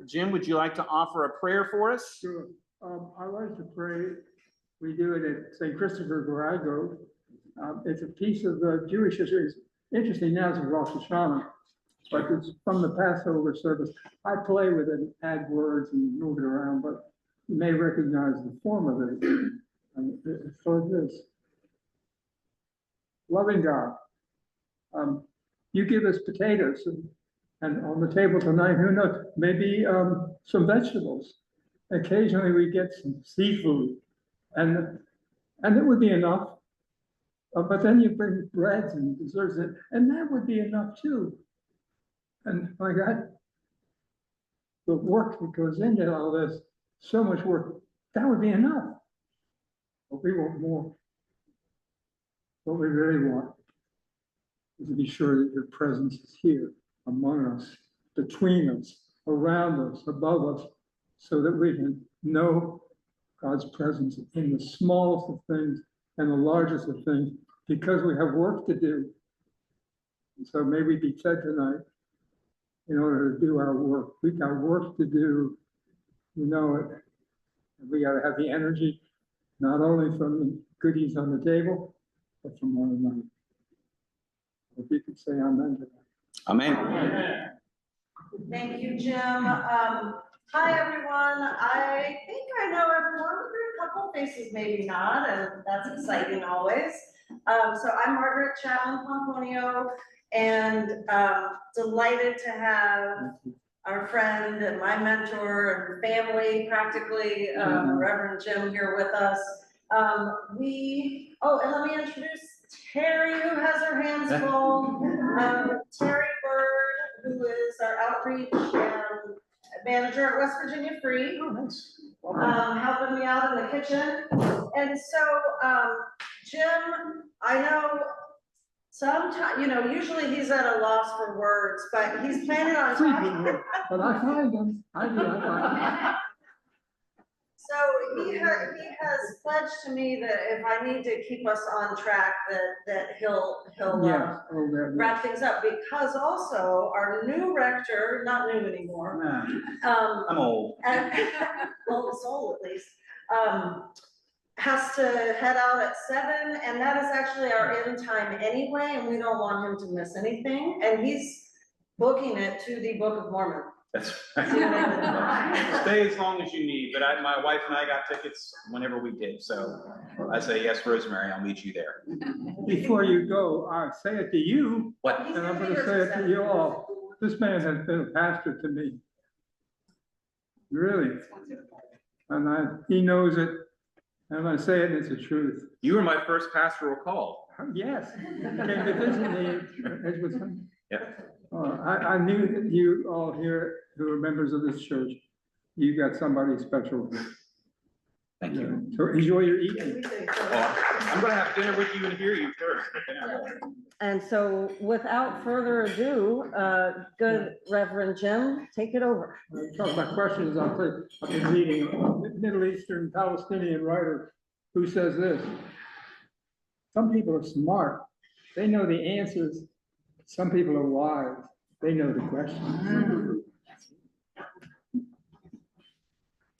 Jim, would you like to offer a prayer for us? Sure. I like to pray. We do it at St. Christopher where I go. It's a piece of Jewish history. It's interesting now it's Rosh Hashanah, but it's from the Passover service. I play with it, add words and move it around, but you may recognize the form of it. It's for this. Loving God, you give us potatoes and on the table tonight, who knows, maybe some vegetables. Occasionally we get some seafood and it would be enough. But then you bring breads and desserts and that would be enough too. And my God, the work that goes into all this, so much work, that would be enough. But we want more. What we really want is to be sure that your presence is here among us, between us, around us, above us, so that we can know God's presence in the smallest of things and the largest of things, because we have work to do. And so may we be fed tonight in order to do our work. We got work to do, you know it. And we got to have the energy, not only from the goodies on the table, but from one another. If you could say amen to that. Amen. Thank you, Jim. Hi, everyone. I think I know everyone, but there are a couple faces maybe not, and that's exciting always. So I'm Margaret Chapman Pomponio, and delighted to have our friend and my mentor and family, practically, Reverend Jim here with us. And let me introduce Terry, who has her hands full. Terry Bird, who is our outreach manager at West Virginia Free. Oh, nice. Helping me out in the kitchen. And so, Jim, I know sometimes, usually he's at a loss for words, but he's planning on talking. But I find them. I find them. So he has pledged to me that if I need to keep us on track, that he'll Yes. wrap things up, because also our new rector, not new anymore. I'm old. And old soul at least, has to head out at 7, and that is actually our end time anyway, and we don't want him to miss anything, and he's booking it to the Book of Mormon. That's right. Stay as long as you need, but my wife and I got tickets whenever we did, so I say, yes, Rosemary, I'll meet you there. Before you go, I say it to you, What? and I'm going to say it to you all. This man has been a pastor to me. Really. And he knows it, and I say it, and it's the truth. You were my first pastoral call. Yes, came to visit me as with him. Yeah. I knew that you all here who are members of this church, you got somebody special. Thank you. So enjoy your evening. Well, I'm going to have dinner with you and hear you first. But then And so without further ado, good Reverend Jim, take it over. Talk about questions. I've been reading a Middle Eastern Palestinian writer who says this: some people are smart, they know the answers. Some people are wise, they know the questions.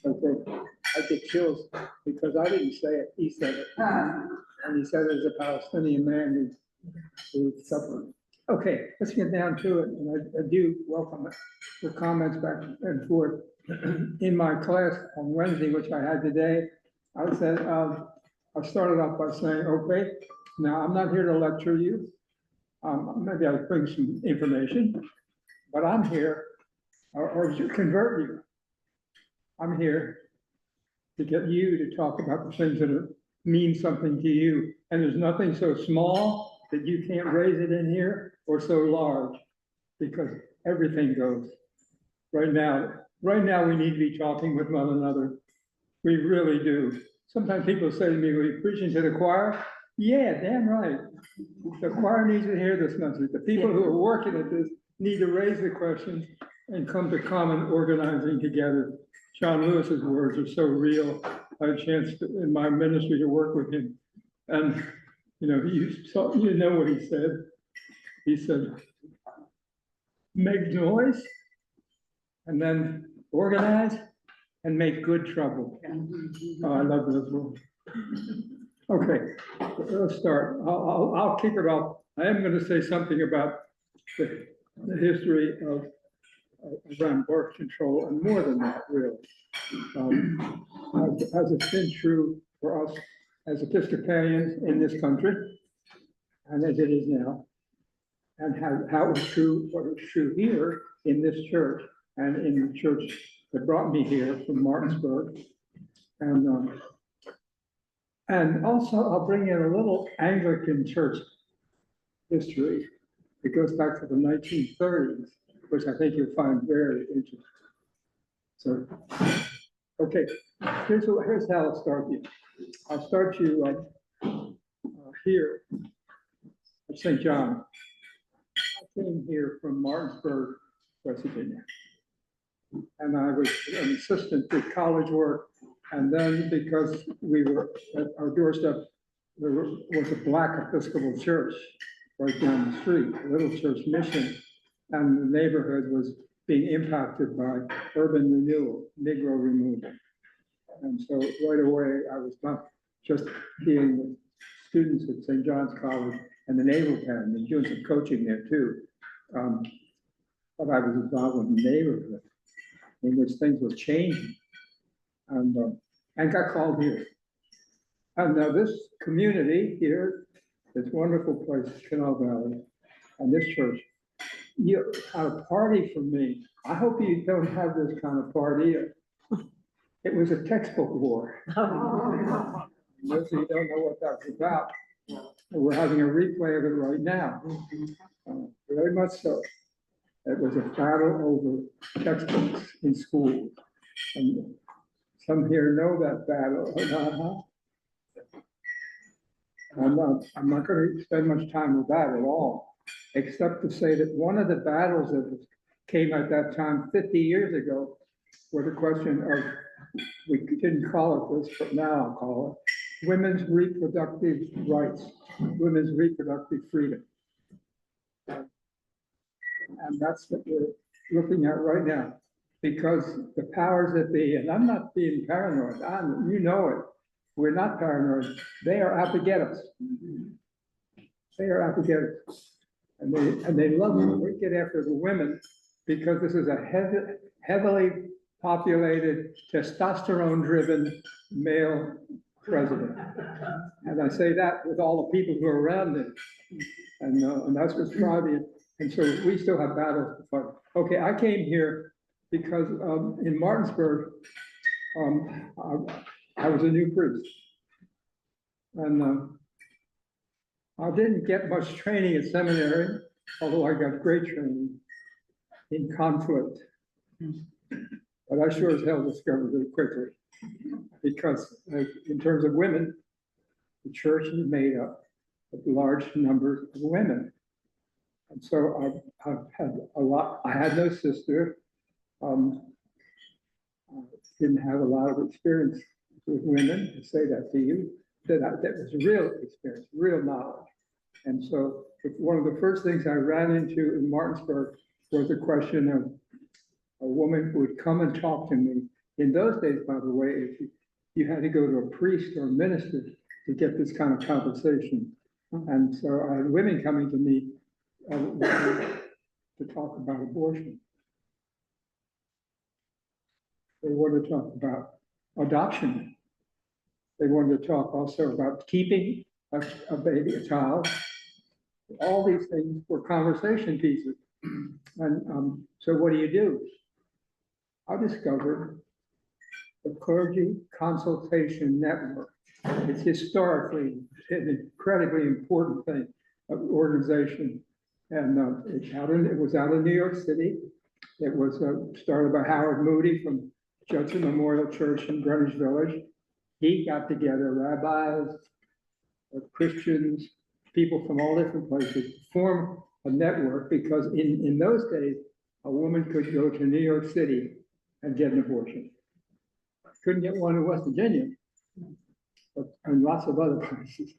Okay, I get chills because I didn't say it, he said it. And he said it as a Palestinian man who suffered. Okay, let's get down to it. And I do welcome the comments back and forth. In my class on Wednesday, which I had today, I said, I started off by saying, okay, now I'm not here to lecture you. Maybe I'll bring some information, but I'm here, or to convert you. I'm here to get you to talk about the things that mean something to you. And there's nothing so small that you can't raise it in here, or so large, because everything goes. Right now we need to be talking with one another. We really do. Sometimes people say to me, "Are you preaching to the choir?" Yeah, damn right. The choir needs to hear this message. The people who are working at this need to raise the questions and come to common organizing together. John Lewis's words are so real. I had a chance in my ministry to work with him. And, you know what he said. He said, make noise, and then organize and make good trouble. Oh, I love those words. Okay, let's start. I'll kick it off. I am going to say something about the history of around birth control, and more than that, really. As it's been true for us as Episcopalians in this country, and as it is now, and how it was true, what was true here in this church, and in the church that brought me here from Martinsburg. And also I'll bring in a little Anglican church history. It goes back to the 1930s, which I think you'll find very interesting. So, okay, here's how I'll start you. I'll start you here at St. John. I came here from Martinsburg, West Virginia. And I was an assistant, did college work. And then because we were at our doorstep, there was a Black Episcopal Church right down the street, a little church mission. And the neighborhood was being impacted by urban renewal, Negro removal. And so right away, I was not just being with students at St. John's College and the Naval Academy, and doing some coaching there too. But I was involved in the neighborhood in which things were changing, and got called here. And now this community here, this wonderful place, Canal Valley, and this church, you had a party for me. I hope you don't have this kind of party. It was a textbook war. Most of you don't know what that was about. We're having a replay of it right now. Very much so. It was a battle over textbooks in school. And some here know that battle. I'm not going to spend much time with that at all, except to say that one of the battles that came at that time 50 years ago was the question of, we didn't call it this, but now I'll call it, women's reproductive rights, women's reproductive freedom. And that's what we're looking at right now, because the powers that be, and I'm not being paranoid, you know it, we're not paranoid, they are out to get us. They are out to get us. And they love to get after the women, because this is a heavily populated, testosterone-driven male president. And I say that with all the people who are around him. And that's what's driving it. And so we still have battles to fight. Okay, I came here because in Martinsburg, I was a new priest. And I didn't get much training at seminary, although I got great training in conflict. But I sure as hell discovered it quickly, because in terms of women, the church is made up of large numbers of women. And so I've had a lot. I had no sister. Didn't have a lot of experience with women, to say that to you. That was real experience, real knowledge. And so one of the first things I ran into in Martinsburg was the question of a woman who would come and talk to me. In those days, by the way, if you had to go to a priest or a minister to get this kind of conversation. And so I had women coming to me to talk about abortion. They wanted to talk about adoption. They wanted to talk also about keeping a baby, a child. All these things were conversation pieces. And so what do? I discovered the Clergy Consultation Network. It's historically an incredibly important thing, organization. And it was out of New York City. It was started by Howard Moody from Judson Memorial Church in Greenwich Village. He got together rabbis, Christians, people from all different places to form a network, because in those days, a woman could go to New York City and get an abortion. Couldn't get one in West Virginia, and lots of other places,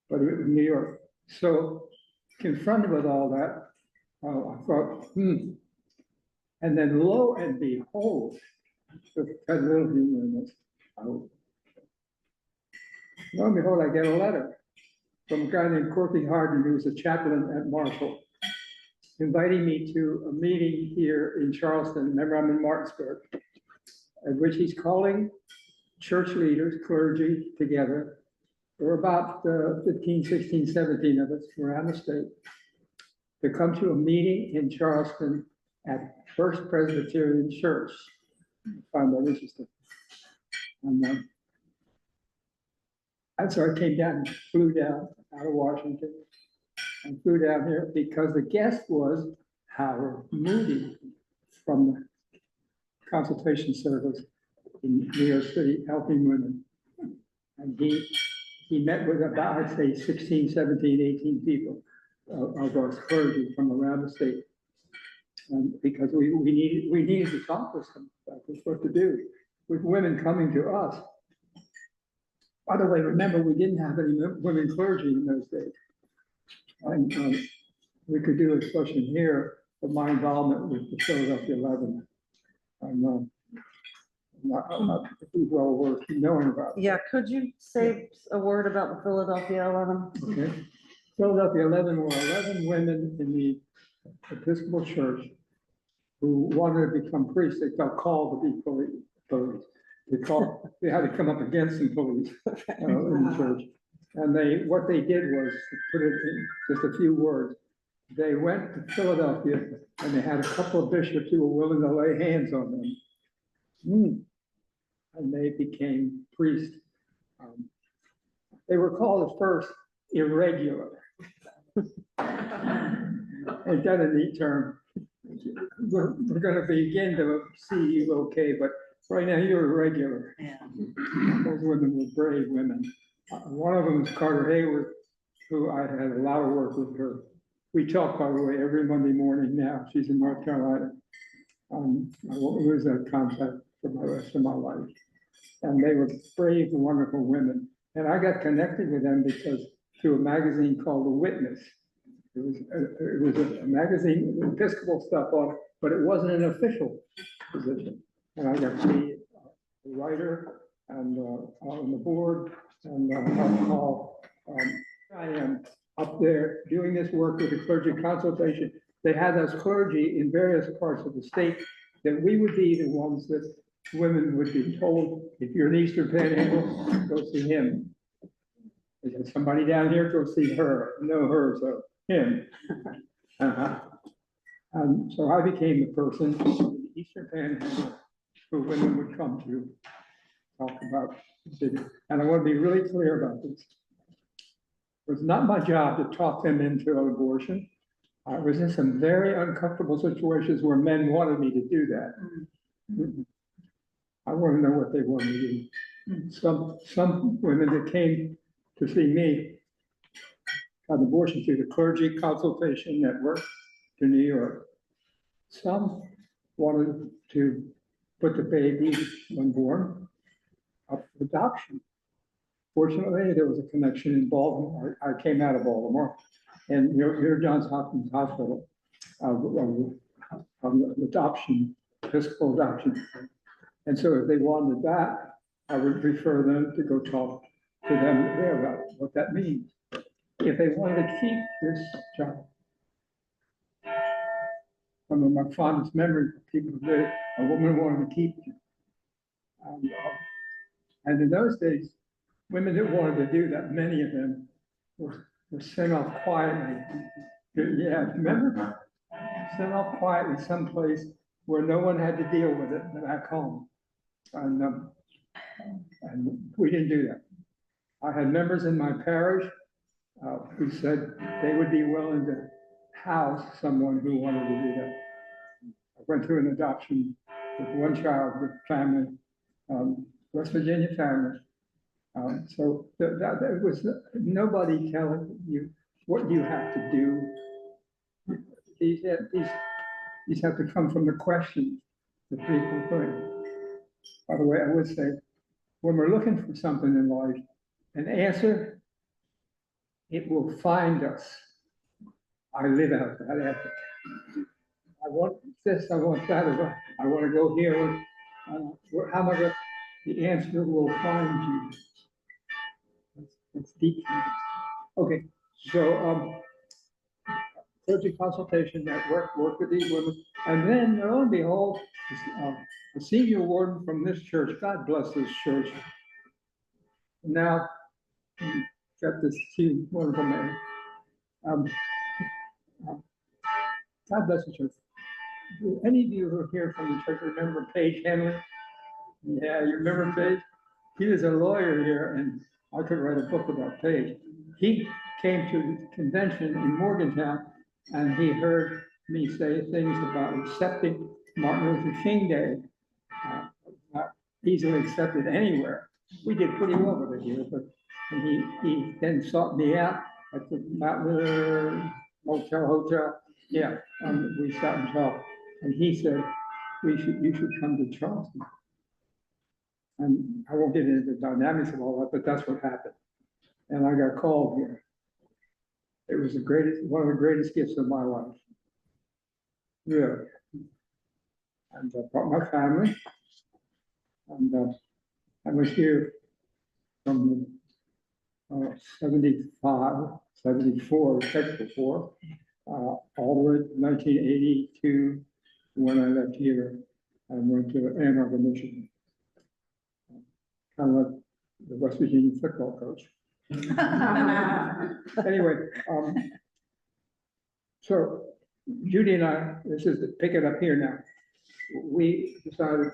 but it was New York. So confronted with all that, I thought, And then lo and behold, had a little humor in this, I hope. Lo and behold, I get a letter from a guy named Corky Harden, who was a chaplain at Marshall, inviting me to a meeting here in Charleston. Remember, I'm in Martinsburg, at which he's calling church leaders, clergy together. There were about 15, 16, 17 of us from around the state to come to a meeting in Charleston at First Presbyterian Church. I found that interesting. And so I came down and flew down out of Washington and flew down here because the guest was Howard Moody from the consultation service in New York City, helping women. And he met with about, I'd say, 16, 17, 18 people of us clergy from around the state. Because we needed to talk with them about what to do with women coming to us. By the way, remember, we didn't have any women clergy in those days. And we could do a discussion here of my involvement with the Philadelphia 11. Not well worth knowing about. Yeah, could you say a word about the Philadelphia 11? Okay. Philadelphia 11 were 11 women in the Episcopal Church who wanted to become priests. They felt called to be police. They had to come up against some police in the church. And what they did was, to put it in just a few words, they went to Philadelphia and they had a couple of bishops who were willing to lay hands on them. And they became priests. They were called at first irregular. Ain't that a neat term? We're going to begin to see you okay, but right now you're irregular. Yeah. Those women were brave women. One of them was Carter Hayward, who I had a lot of work with her. We talk, by the way, every Monday morning now. She's in North Carolina. I won't lose that contact for the rest of my life. And they were brave, wonderful women. And I got connected with them because through a magazine called The Witness. It was a magazine with Episcopal stuff on it, but it wasn't an official position. And I got to be a writer and on the board and I am up there doing this work with the clergy consultation. They had us clergy in various parts of the state that we would be the ones that women would be told, if you're an Eastern Panhandle, go see him. There's somebody down here, go see her, know her, so him. So I became the person in the Eastern Panhandle who women would come to talk about the city. And I want to be really clear about this. It was not my job to talk them into an abortion. I was in some very uncomfortable situations where men wanted me to do that. I want to know what they wanted to do. Some women that came to see me got an abortion through the Clergy Consultation Network to New York. Some wanted to put the baby when born up for adoption. Fortunately, there was a connection in Baltimore. I came out of Baltimore, and near Johns Hopkins Hospital, adoption, Episcopal adoption. And so if they wanted that, I would refer them to go talk to them there about what that means. If they wanted to keep this child, one of my fondest memories of people that a woman wanted to keep you. And in those days, women that wanted to do that, many of them were sent off quietly. Yeah, remember? Sent off quietly someplace where no one had to deal with it back home. And we didn't do that. I had members in my parish who said they would be willing to house someone who wanted to do that. I went through an adoption with one child with family, West Virginia family. So that was nobody telling you what you have to do. These have to come from the questions that people bring. By the way, I would say, when we're looking for something in life, an answer, it will find us. I live out that ethic. I want this, I want that, I want to go here. However, the answer will find you. That's deep. Okay, so, clergy consultation network, work with these women, and then lo and behold, the senior warden from this church, God bless this church. Now, got this two wonderful man. God bless the church. Do any of you who are here from the church remember Paige Henley? Yeah, you remember Paige? He was a lawyer here, and I could write a book about Paige. He came to the convention in Morgantown, and he heard me say things about accepting Martin Luther King Day, not easily accepted anywhere. We did pretty well with it here, but he then sought me out at the Mountain Hotel. Yeah, we sat and talked, and he said, you should come to Charleston. And I won't get into the dynamics of all that, but that's what happened. And I got called here. It was one of the greatest gifts of my life. Really. And I brought my family. And I was here from 75, 74, before, all the way to 1982, when I left here and went to Ann Arbor, Michigan. Kind of like the West Virginia football coach. Anyway, so Judy and I, pick it up here now. I decided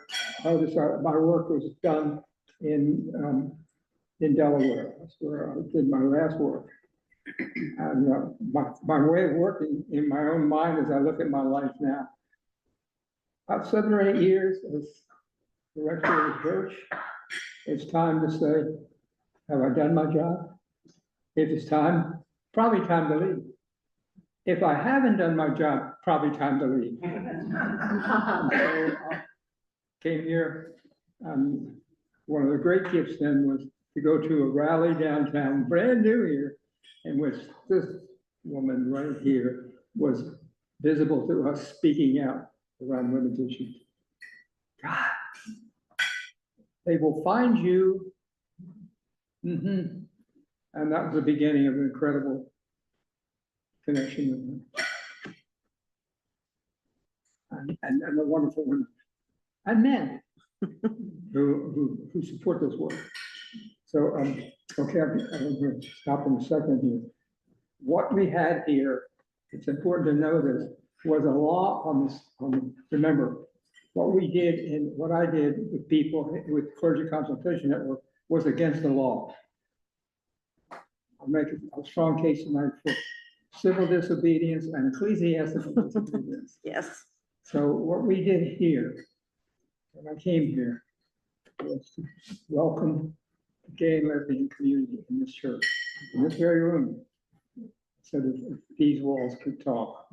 my work was done in Delaware. That's where I did my last work. And my way of working in my own mind as I look at my life now, about 7 or 8 years as director of the church, it's time to say, have I done my job? If it's time, probably time to leave. If I haven't done my job, probably time to leave. So I came here. One of the great gifts then was to go to a rally downtown, brand new here, in which this woman right here was visible to us speaking out around women's issues. God, they will find you. And that was the beginning of an incredible connection with her. And the wonderful women and men who support this work. So, okay, I'm going to stop in a second here. What we had here, it's important to know this, was a law on this. Remember, what I did with people with Clergy Consultation Network was against the law. I'll make a strong case tonight for civil disobedience and ecclesiastical disobedience. Yes. So what we did here, when I came here, was to welcome the gay and lesbian community in this church, in this very room, so that these walls could talk.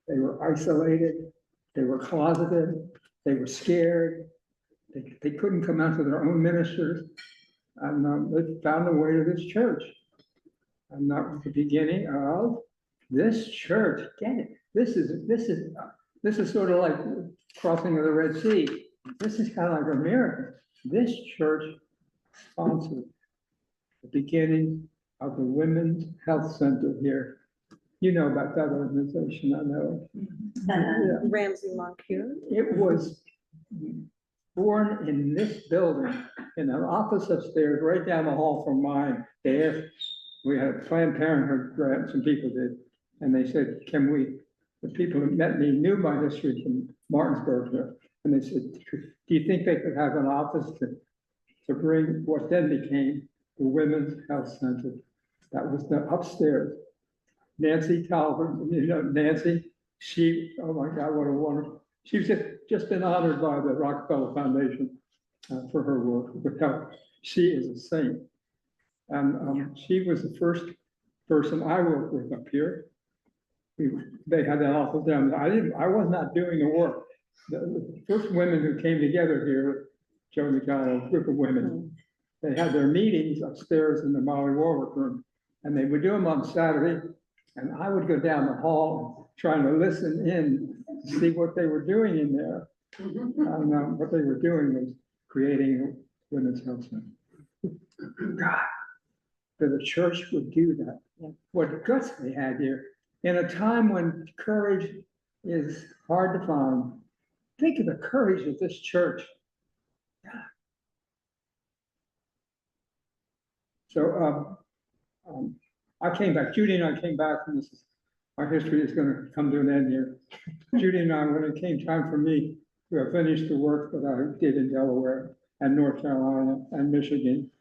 They were isolated, they were closeted, they were scared, they couldn't come out to their own ministers, and they found a way to this church. And that was the beginning of this church. Get it? This is sort of like crossing of the Red Sea. This is kind of like a miracle. This church sponsored the beginning of the Women's Health Center here. You know about that organization, I know. Yeah. Ramsey Moncure. It was born in this building, in an office upstairs, right down the hall from mine. They asked, we had a Planned Parenthood grant, some people did, and they said, the people who met me knew my history from Martinsburg, and they said, do you think they could have an office to bring what then became the Women's Health Center? That was the upstairs. Nancy Talbot, you know, Nancy, oh my God, what a wonderful, she's just been honored by the Rockefeller Foundation for her work with health. She is a saint. And she was the first person I worked with up here. They had that office down. I was not doing the work. The first women who came together here, Joe McDonald, a group of women, they had their meetings upstairs in the Molly Warwick room, and they would do them on Saturday, and I would go down the hall trying to listen in to see what they were doing in there. And what they were doing was creating a women's health center. God, that the church would do that. What guts they had here, in a time when courage is hard to find. Think of the courage of this church. So I came back, Judy and I came back, and this is, our history is gonna come to an end here. Judy and I, when it came time for me to finish the work that I did in Delaware and North Carolina and Michigan,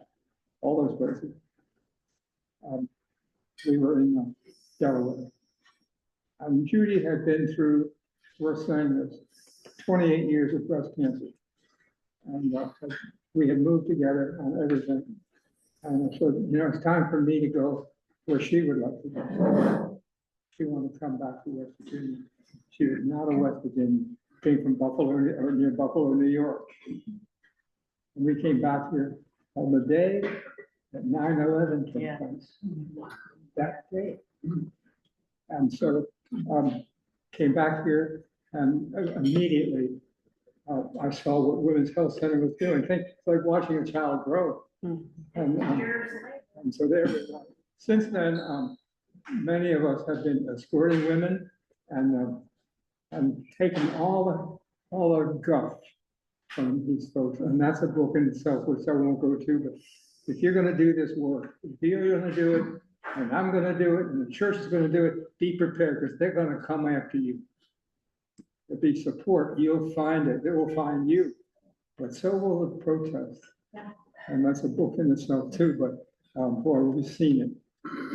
all those places, we were in Delaware. And Judy had been through, worth saying this, 28 years of breast cancer. And we had moved together on everything. And so, it's time for me to go where she would like to go. She wanted to come back to West Virginia. She was not a West Virginian, came from Buffalo, or near Buffalo, New York. And we came back here on the day that 9/11 took place. That day. And so came back here and immediately I saw what Women's Health Center was doing. It's like watching a child grow. And so there we go. Since then, many of us have been escorting women and taking all the guff from these folks. And that's a book in itself, which I won't go to, but if you're gonna do this work, if you're gonna do it, and I'm gonna do it, and the church is gonna do it, be prepared, because they're gonna come after you. There'll be support, you'll find it, they will find you, but so will the protest. And that's a book in itself too, but boy, we've seen it.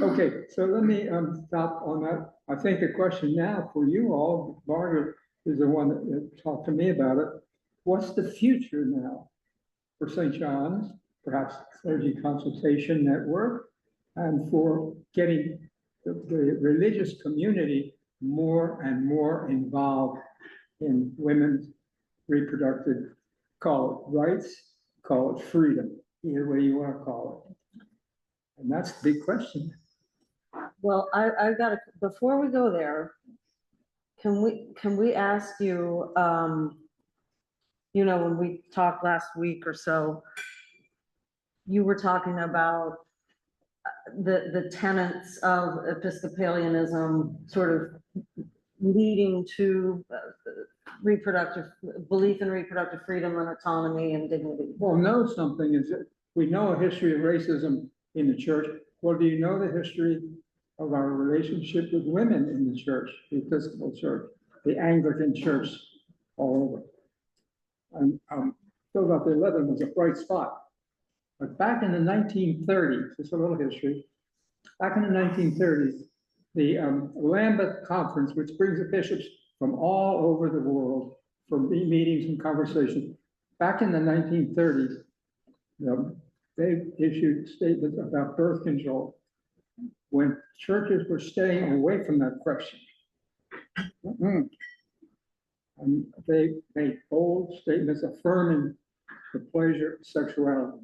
Okay, so let me stop on that. I think the question now for you all, Margaret is the one that talked to me about it. What's the future now for St. John's, perhaps Clergy Consultation Network, and for getting the religious community more and more involved in women's reproductive, call it rights, call it freedom, either way you want to call it. And that's the big question. Well, I've got before we go there, can we ask you, when we talked last week or so, you were talking about the tenets of Episcopalianism sort of leading to belief in reproductive freedom and autonomy and dignity. Well, know something is that we know a history of racism in the church. Well, do you know the history of our relationship with women in the church, the Episcopal Church, the Anglican Church, all over? And Philadelphia 11 was a bright spot. But back in the 1930s, just a little history, back in the 1930s, the Lambeth Conference, which brings the bishops from all over the world for meetings and conversations, back in the 1930s, they issued statements about birth control when churches were staying away from that question. And they made bold statements affirming the pleasure of sexuality.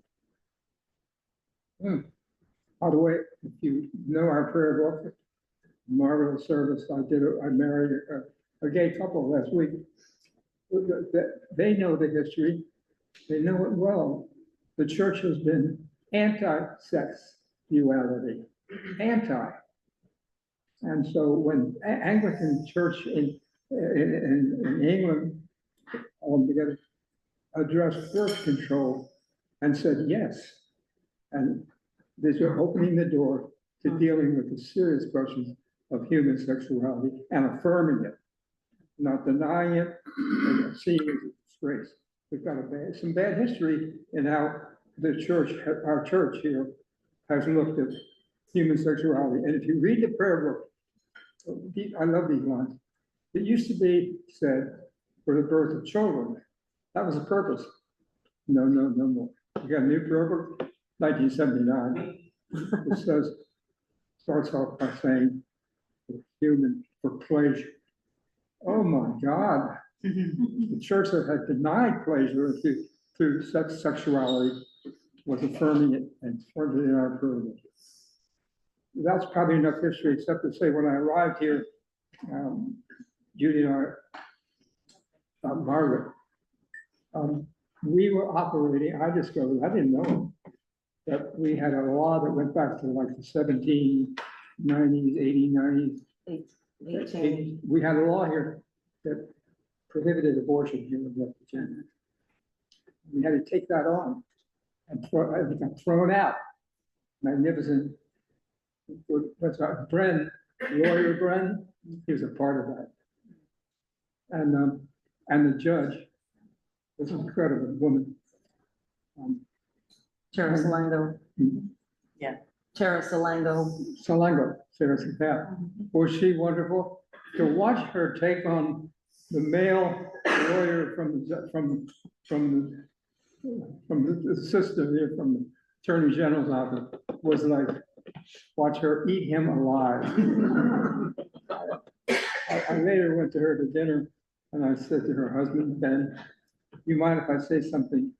By the way, if you know our prayer book, marvelous service I married a gay couple last week. They know the history, they know it well. The church has been anti-sexuality, anti. And so when Anglican Church in England altogether addressed birth control and said yes, and they're opening the door to dealing with the serious questions of human sexuality and affirming it, not denying it, and seeing it as a disgrace. We've got some bad history in how the church, our church here, has looked at human sexuality. And if you read the prayer book, I love these lines. It used to be said for the birth of children. That was the purpose. No more. We got a new prayer book, 1979. It says, starts off by saying, human for pleasure. Oh my God. The church that had denied pleasure through sexuality was affirming it and affirming it in our prayer book. That's probably enough history, except to say when I arrived here, Judy and I, Margaret We were operating, I discovered, I didn't know, that we had a law that went back to like the 1790s, 1890s. 18. We had a law here that prohibited abortion here in West Virginia. We had to take that on and it got thrown out. Magnificent. What's that? Lawyer Bren, he was a part of that. And the judge was an incredible woman. Tara Salango. Yeah. Tara Salango. Salango, Sarah Salango. Was she wonderful? To watch her take on the male lawyer from the system here, from the Attorney General's office, was like, watch her eat him alive. I later went to her to dinner and I said to her husband, Ben, you mind if I say something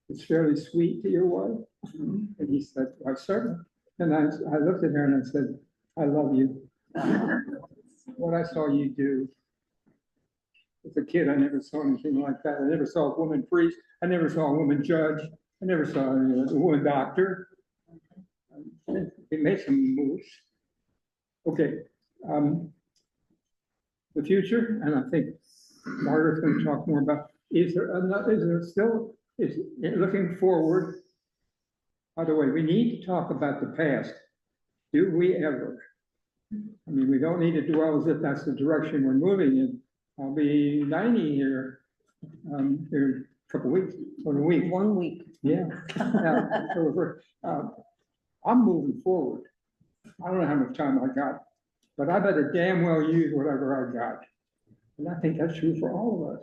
that's fairly sweet to your wife? And he said, why, certainly. And I looked at her and I said, I love you. What I saw you do. As a kid, I never saw anything like that. I never saw a woman priest. I never saw a woman judge. I never saw a woman doctor. We made some moves. Okay. The future, and I think Margaret's going to talk more about, is there still, looking forward. By the way, we need to talk about the past. Do we ever? I mean, we don't need to dwell as if that's the direction we're moving in. I'll be 90 here, in a couple weeks, or a week. 1 week. Yeah. Now, I'm moving forward. I don't know how much time I got, but I better damn well use whatever I got. And I think that's true for all of us.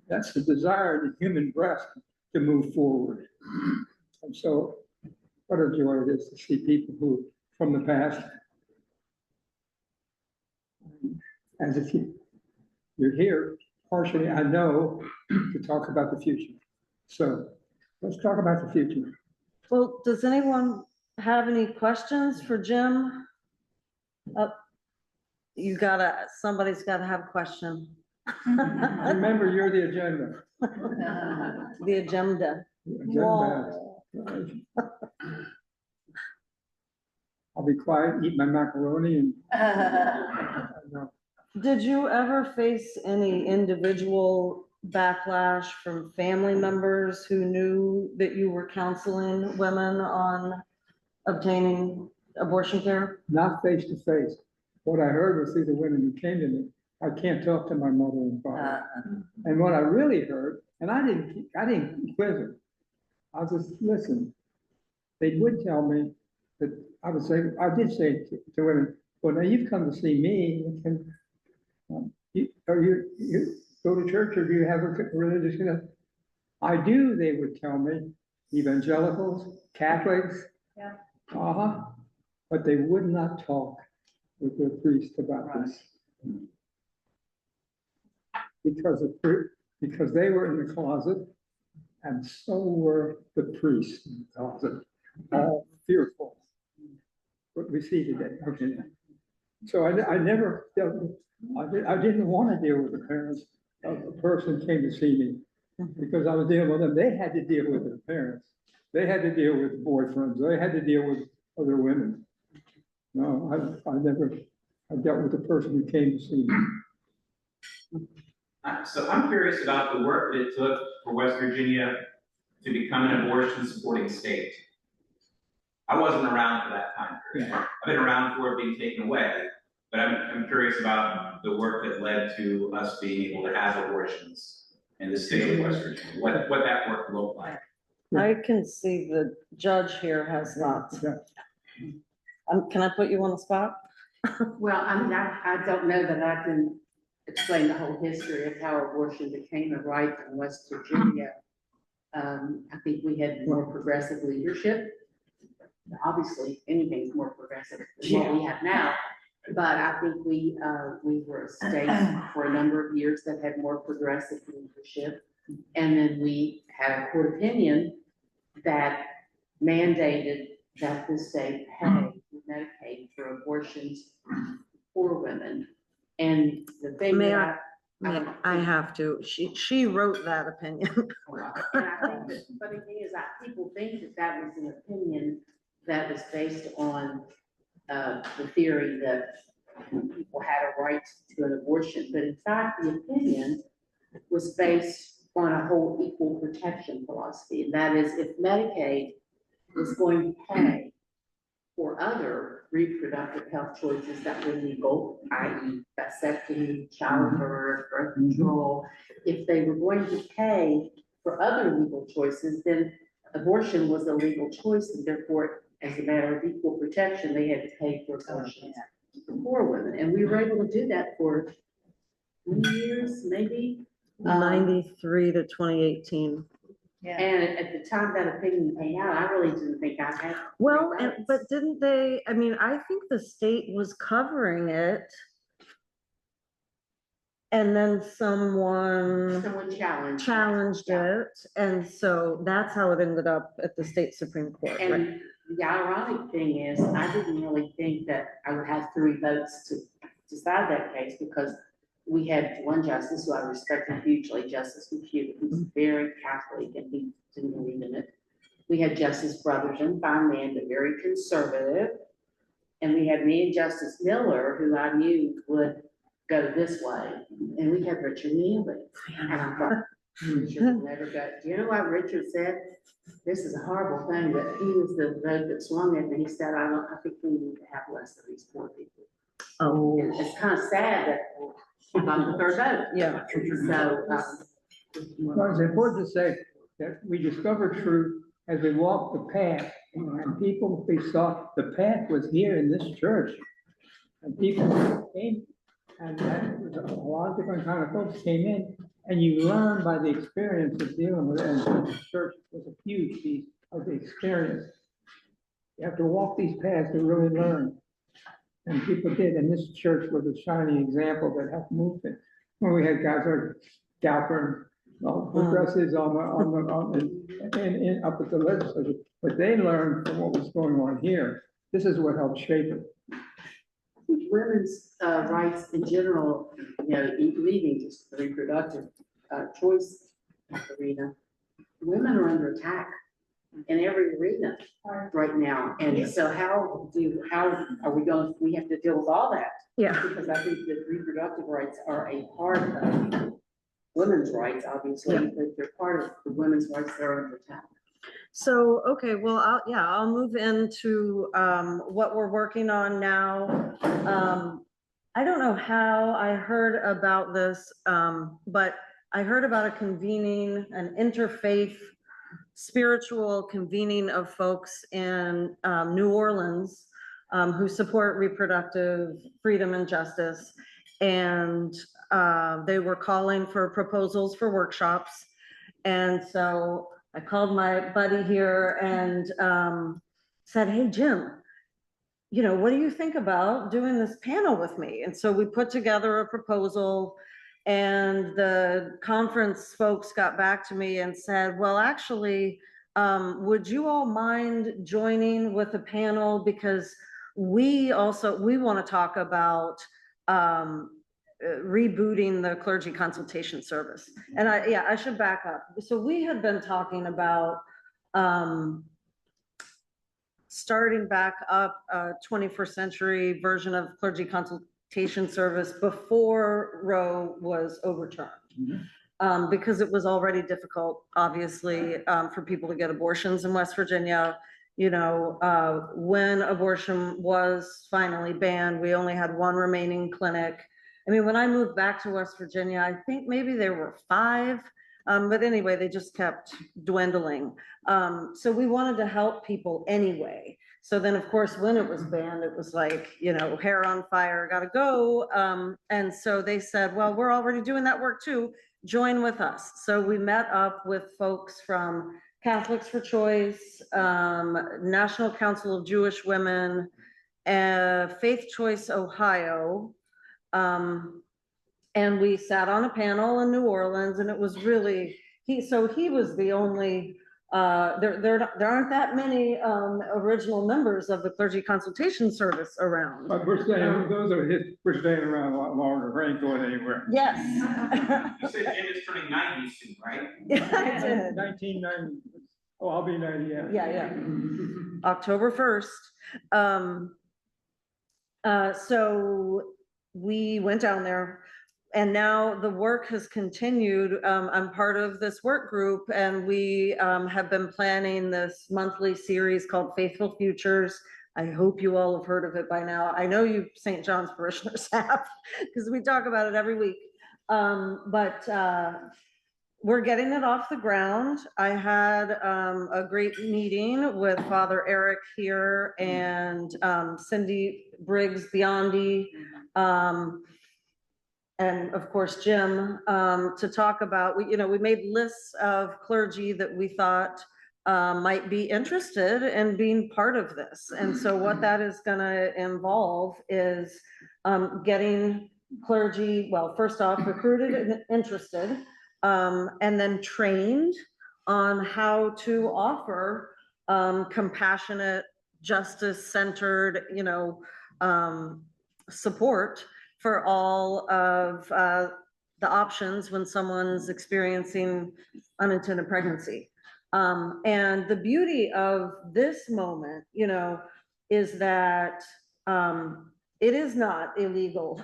That's the desire in the human breast to move forward. And so, what a joy it is to see people who, from the past, as if you're here, partially, I know, to talk about the future. So, let's talk about the future. Well, does anyone have any questions for Jim? Somebody's gotta have a question. Remember, you're the agenda. The agenda. Whoa. I'll be quiet, eat my macaroni and. Did you ever face any individual backlash from family members who knew that you were counseling women on obtaining abortion care? Not face to face. What I heard was through the women who came to me. I can't talk to my mother and father. And what I really heard, and I didn't quiz her. I just listened. They would tell me that I did say to women, well, now you've come to see me. You go to church, or do you have a religious connection? I do, they would tell me. Evangelicals, Catholics. Yeah. But they would not talk with their priest about this. Because they were in the closet, and so were the priests in the closet, all fearful. What we see today. Okay. So I never dealt with, I didn't want to deal with the parents of a person came to see me, because I was dealing with them. They had to deal with their parents. They had to deal with boyfriends. They had to deal with other women. No, I dealt with the person who came to see me. So I'm curious about the work that it took for West Virginia to become an abortion supporting state. I wasn't around for that time period. I've been around for it being taken away, but I'm curious about the work that led to us being able to have abortions in the state of West Virginia, what that work looked like. I can see the judge here has lots. Yeah. Can I put you on the spot? Well, I mean, I don't know that I can explain the whole history of how abortion became a right in West Virginia. I think we had more progressive leadership. Obviously, anything's more progressive than what we have now. But I think we were a state for a number of years that had more progressive leadership. And then we had a court opinion that mandated that the state pay Medicaid for abortions for women. And the thing I have to, she wrote that opinion. And I think that, the funny thing is that people think that that was an opinion that was based on the theory that people had a right to an abortion, but in fact, the opinion was based on a whole equal protection philosophy, and that is if Medicaid was going to pay for other reproductive health choices that were legal, i.e. vasectomy, childbirth, birth control, if they were going to pay for other legal choices, then abortion was a legal choice, and therefore, as a matter of equal protection, they had to pay for abortions for poor women. And we were able to do that for 20 years, maybe. 93 to 2018. And at the time that opinion came out, I really didn't think I had. Well, three votes. but didn't they, I mean, I think the state was covering it. And then someone Someone challenged. challenged Yeah. it, and so that's how it ended up at the state Supreme Court, right? And the ironic thing is, I didn't really think that I would have 3 votes to decide that case, because we had one justice who I respected hugely, Justice McHugh, who's very Catholic, and he didn't believe in it. We had Justice Brotherton, fine man, but very conservative. And we had me and Justice Miller, who I knew would go this way. And we had Richard Neely. And I thought, Richard will never go. Do you know what Richard said? This is a horrible thing, but he was the vote that swung it, and he said, I think we need to have less of these poor people. Oh, And it's kind of sad that I'm on the 3rd vote. yeah. So, Well, it's important to say that we discover truth as we walk the path, and people, we saw the path was here in this church. And people came, and that was a lot of different kind of folks came in, and you learn by the experience of dealing with it, and the church was a huge piece of the experience. You have to walk these paths to really learn. And people did, and this church was a shining example that helped move it. When we had guys like Galper, progressives up at the legislature, but they learned from what was going on here. This is what helped shape it. women's rights in general, you know, leaving just the reproductive choice arena, women are under attack in every arena right now. And so how are we going, we have to deal with all that? Yeah. Because I think that reproductive rights are a part of women's rights, obviously, Yeah. but they're part of the women's rights that are under attack. So, okay, well, I'll move into what we're working on now. I don't know how I heard about this, but I heard about a convening, an interfaith spiritual convening of folks in New Orleans who support reproductive freedom and justice. And they were calling for proposals for workshops. And so I called my buddy here and said, hey, Jim, you know, what do you think about doing this panel with me? And so we put together a proposal, and the conference folks got back to me and said, well, actually, would you all mind joining with a panel? Because we want to talk about rebooting the clergy consultation service. And I should back up. So we had been talking about starting back up a 21st century version of clergy consultation service before Roe was overturned. Because it was already difficult, obviously, for people to get abortions in West Virginia. You know, when abortion was finally banned, we only had one remaining clinic. I mean, when I moved back to West Virginia, I think maybe there were 5, but anyway, they just kept dwindling. So we wanted to help people anyway. So then, of course, when it was banned, it was like, you know, hair on fire, gotta go. And so they said, well, we're already doing that work too, join with us. So we met up with folks from Catholics for Choice, National Council of Jewish Women, Faith Choice Ohio, and we sat on a panel in New Orleans, and it was really, he was the only There aren't that many, original members of the clergy consultation service around. But we're staying, we're staying around a lot longer, we ain't going anywhere. Yes. You said Jim is turning 90 soon, right? I did. 1990, oh, I'll be 90, yeah. Yeah. October 1st. So we went down there, and now the work has continued. I'm part of this work group, and we have been planning this monthly series called Faithful Futures. I hope you all have heard of it by now. I know you St. John's parishioners have, because we talk about it every week. But we're getting it off the ground. I had a great meeting with Father Eric here and Cindy Briggs Biondi, and of course Jim, to talk about, we made lists of clergy that we thought might be interested in being part of this. And so what that is gonna involve is getting clergy, well, first off, recruited and interested, and then trained on how to offer compassionate, justice-centered, support for all of the options when someone's experiencing unintended pregnancy. And the beauty of this moment, is that it is not illegal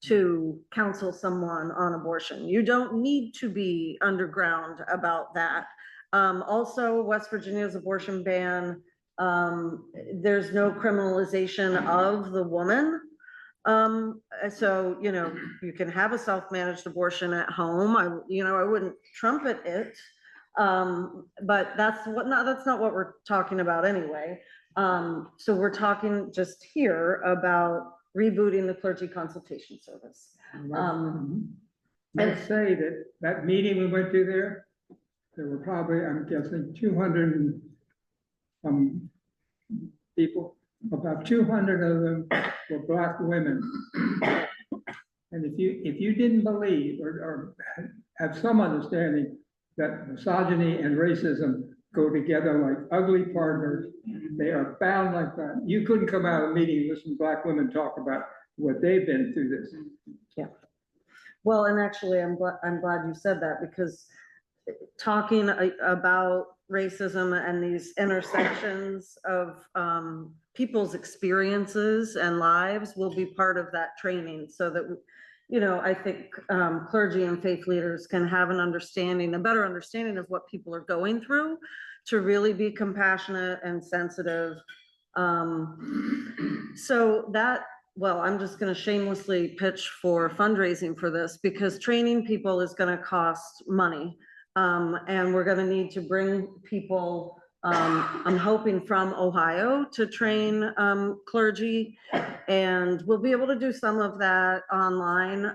to counsel someone on abortion. You don't need to be underground about that. Also, West Virginia's abortion ban, there's no criminalization of the woman. So, you can have a self-managed abortion at home. I wouldn't trumpet it. But that's not what we're talking about anyway. So we're talking just here about rebooting the clergy consultation service. Let's say that meeting we went to there were probably, I'm guessing, 200 and some people. About 200 of them were Black women. And if you didn't believe or have some understanding that misogyny and racism go together like ugly partners, they are bound like that. You couldn't come out of a meeting and listen to Black women talk about what they've been through this. Yeah. Well, and actually, I'm glad you said that, because talking about racism and these intersections of people's experiences and lives will be part of that training, so that I think clergy and faith leaders can have a better understanding of what people are going through, to really be compassionate and sensitive. So that, well, I'm just going to shamelessly pitch for fundraising for this, because training people is going to cost money. And we're going to need to bring people, I'm hoping from Ohio, to train clergy, and we'll be able to do some of that online.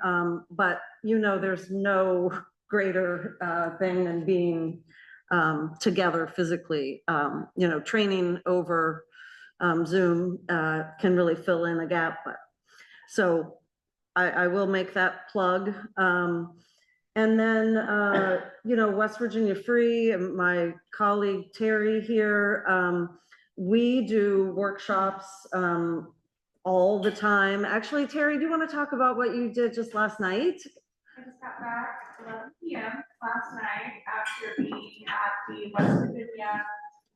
But there's no greater thing than being together physically. Training over Zoom can really fill in a gap. So I will make that plug. And then, West Virginia Free, and my colleague Terry here, we do workshops all the time. Actually, Terry, do you want to talk about what you did just last night? I just got back at 11 p.m. last night after being at the West Virginia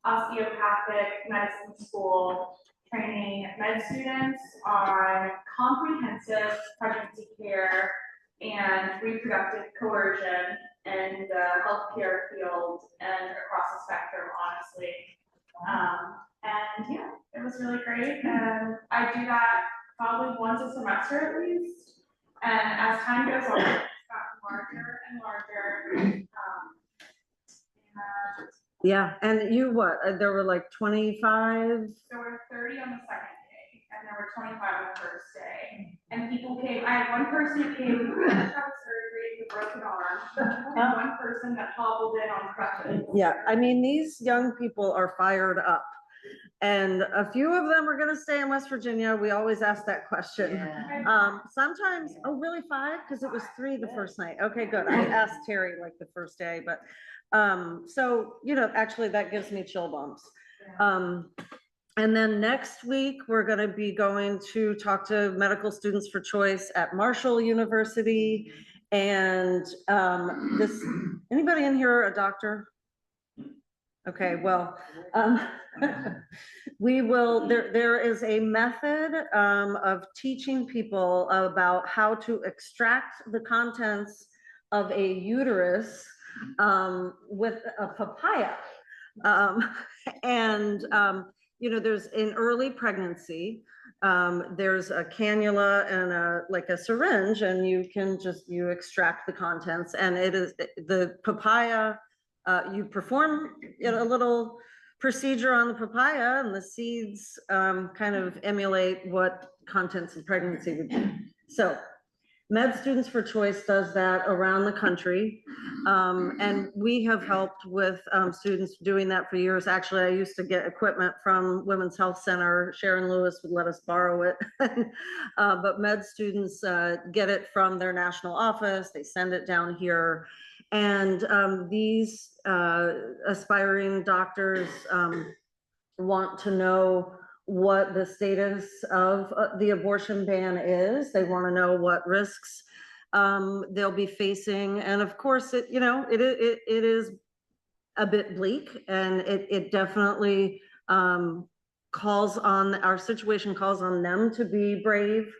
Osteopathic Medicine School, training med students on comprehensive pregnancy care and reproductive coercion in the healthcare field and across the spectrum, honestly. And yeah, it was really great. And I do that probably once a semester at least. And as time goes on, it's gotten larger and larger. Yeah, and you there were like 25? There were 30 on the second day, and there were 25 on the first day. And people came, I had one person who came with surgery with a broken arm, and one person that hobbled in on crutches. Yeah, I mean, these young people are fired up. And a few of them are gonna stay in West Virginia. We always ask that question. Yeah. Sometimes, oh, really 5? Because it was 3 the first night. Okay, good. I asked Terry like the first day, but, so, actually that gives me chill bumps. And then next week, we're gonna be going to talk to medical students for choice at Marshall University. And, anybody in here a doctor? Okay, well, there is a method of teaching people about how to extract the contents of a uterus with a papaya. There's in early pregnancy, there's a cannula and a syringe, and you extract the contents, and it is the papaya. You perform a little procedure on the papaya, and the seeds kind of emulate what contents of pregnancy would be. So Med Students for Choice does that around the country. And we have helped with students doing that for years. Actually, I used to get equipment from Women's Health Center. Sharon Lewis would let us borrow it. But Med Students get it from their national office. They send it down here. And these aspiring doctors want to know what the status of the abortion ban is. They want to know what risks they'll be facing. And of course, it is a bit bleak, and it definitely calls on, our situation calls on them to be brave.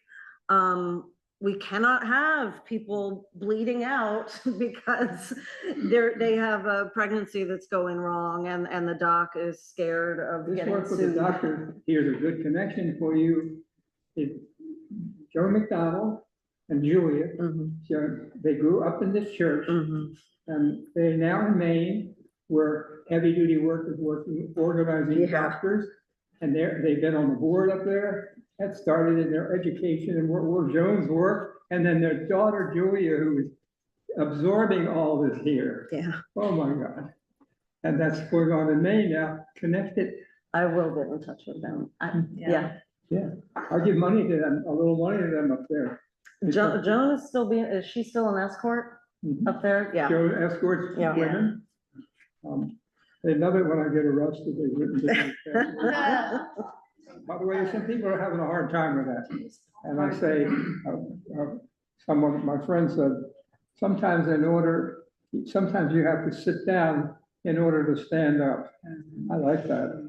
We cannot have people bleeding out because they have a pregnancy that's going wrong, and the doc is scared of This getting work with the sued. doctor, here's a good connection for you. Joe McDonald and Julia, they grew up in this church, and they're now in Maine, where heavy duty work is organizing doctors, and they've been on the board up there. That started in their education and where Jones worked, and then their daughter Julia, who is absorbing all this here. Yeah, Oh my God. And that's going on in Maine now, connected. I will get in touch with them. Yeah. I'll give money to them, a little money to them up there. Joan is is she still an escort up there? Yeah. Joe escorts Yeah. women. They love it when I get arrested. They've written to By the way, some people are having a hard time with that. And I say, someone, my friend said, sometimes you have to sit down in order to stand up. I like that.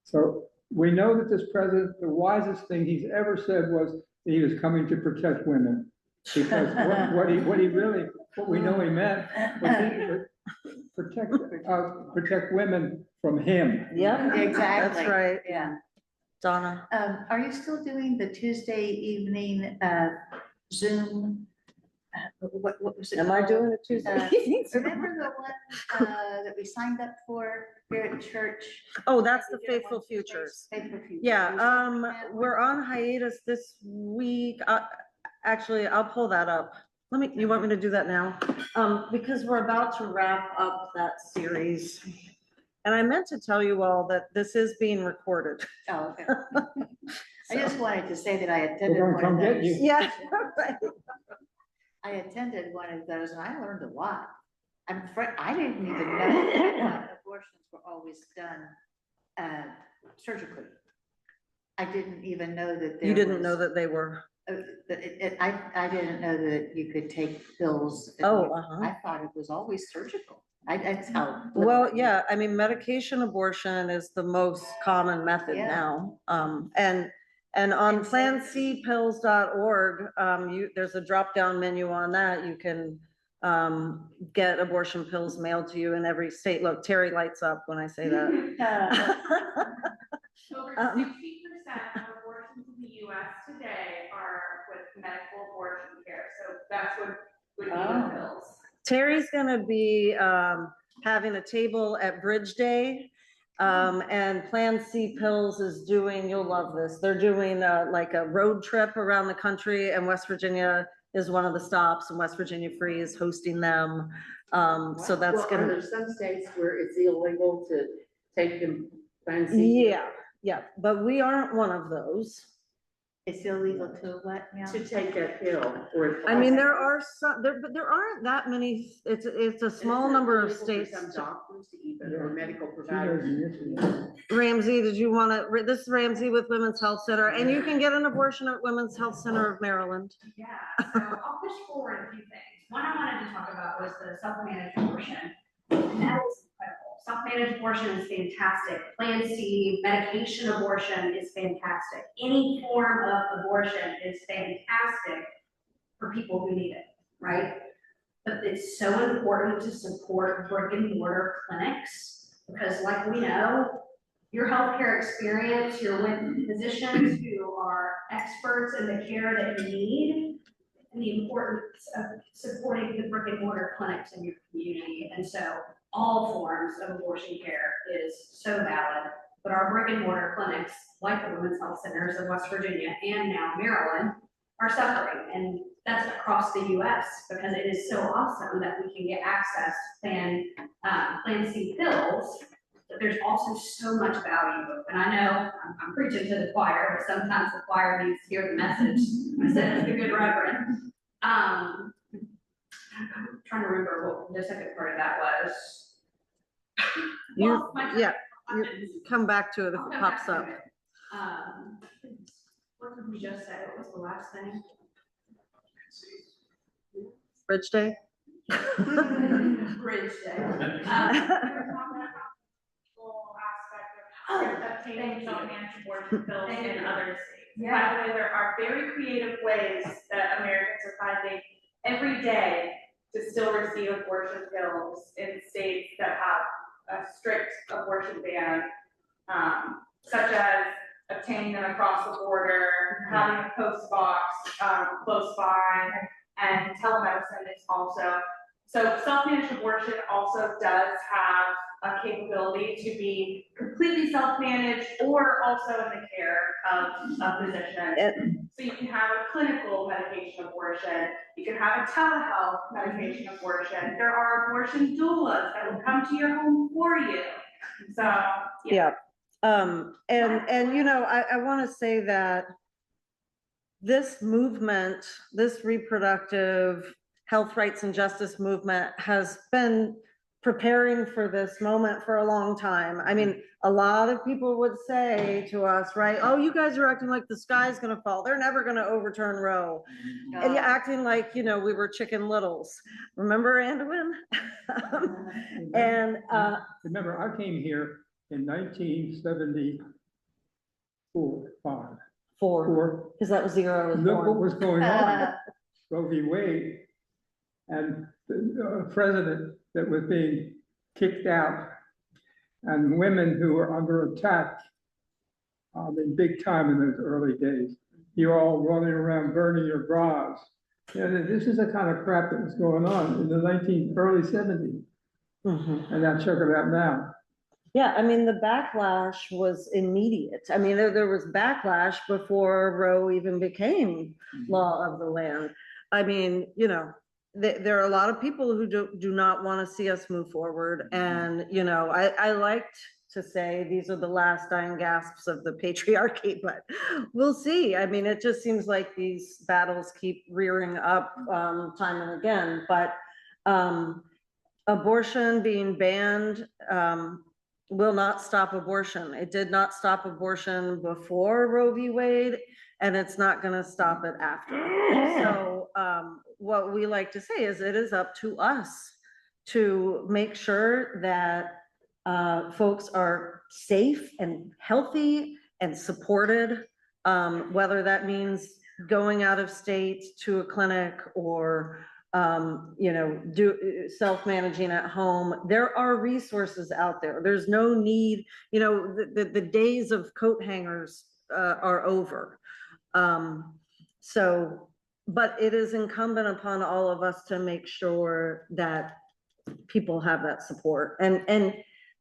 So we know that this president, the wisest thing he's ever said was that he was coming to protect women. Because what we know he meant was protect women from him. Yep, Exactly. that's right. Yeah. Donna. Are you still doing the Tuesday evening Zoom? What was it? Am I called? doing it Tuesday? Remember the one that we signed up for here at church? Oh, that's the Faithful Futures. Faithful Futures. Yeah, we're on hiatus this week. Actually, I'll pull that up. You want me to do that now? Because we're about to wrap up that series. And I meant to tell you all that this is being recorded. Oh, okay. I just wanted to say that I attended We're one gonna of come get those. you. Yeah, right. I attended one of those and I learned a lot. I didn't even know that abortions were always done surgically. I didn't even know that there You didn't was- know that they were. I didn't know that you could take pills. Oh, I thought it was always surgical. That's how. Well, yeah, I mean, medication abortion is the most common method Yeah. now. And on plancpills.org, there's a drop-down menu on that. You can get abortion pills mailed to you in every state. Look, Terry lights up when I say that. Over 60% of abortions in the US today are with medical abortion care, so that's what would be the pills. Terry's gonna be having a table at Bridge Day. And Plan C Pills is doing, you'll love this, they're doing like a road trip around the country, and West Virginia is one of the stops, and West Virginia Free is hosting them. So that's Well, are gonna, there some states where it's illegal to take them, Plan C? Yeah, but we aren't one of those. It's illegal to what now? To take that pill or. I mean, there are some, but there aren't that many, it's a small number of states. Some doctors to even, or medical She knows providers. the issue. Ramsey, did you want to, this is Ramsey with Women's Health Center, and you can get an abortion at Women's Health Center of Maryland. Yeah, so I'll push forward a few things. One I wanted to talk about was the self-managed abortion. And that is incredible. Self-managed abortion is fantastic. Plan C, medication abortion is fantastic. Any form of abortion is fantastic for people who need it, right? But it's so important to support brick and mortar clinics because like we know, your healthcare experience, you're with physicians who are experts in the care that you need and the importance of supporting the brick and mortar clinics in your community. And so all forms of abortion care is so valid, but our brick and mortar clinics, like the Women's Health Centers of West Virginia and now Maryland, are suffering. And that's across the US because it is so awesome that we can get access to Plan C pills, but there's also so much value. And I know I'm preaching to the choir, but sometimes the choir needs to hear the message. I said it's a good reverend. I'm trying to remember what the second part of that was. You, My yeah, you questions. come back to it if I'll it come pops back up. to it. What did we just say? What was the last thing? Bridge Day? Bridge Day. Whole aspect of obtaining self-managed abortion pills Thank in you. other states. Yeah. By the way, there are very creative ways that Americans are finding every day to still receive abortion pills in states that have a strict abortion ban, such as obtaining them across the border, having a post box close by, and telemedicine is also. So self-managed abortion also does have a capability to be completely self-managed or also in the care of a physician. So you can have a clinical medication abortion, you can have a telehealth medication abortion. There are abortion doulas that will come to your home for you. So, yeah. And you know, I want to say that this movement, this reproductive health rights and justice movement has been preparing for this moment for a long time. I mean, a lot of people would say to us, right, oh, you guys are acting like the sky's gonna fall. They're never gonna overturn Roe. And you're acting like, you know, we were Chicken Littles. Remember, Anduin? And Remember, I came here in 1974, 4, because that was the year I was Look what born. was going on. Roe v. Wade and the president that was being kicked out and women who were under attack in big time in those early days. You're all running around burning your bras. You know, this is the kind of crap that was going on in the early 70s. And now check it out now. Yeah, I mean, the backlash was immediate. I mean, there was backlash before Roe even became law of the land. I mean, you know, there are a lot of people who do not want to see us move forward. And, you know, I liked to say these are the last dying gasps of the patriarchy, but we'll see. I mean, it just seems like these battles keep rearing up time and again. But abortion being banned will not stop abortion. It did not stop abortion before Roe v. Wade, and it's not going to stop it after. So what we like to say is it is up to us to make sure that folks are safe and healthy and supported, whether that means going out of state to a clinic or you know, self-managing at home. There are resources out there. There's no need, you know, the days of coat hangers are over. So, but it is incumbent upon all of us to make sure that people have that support. And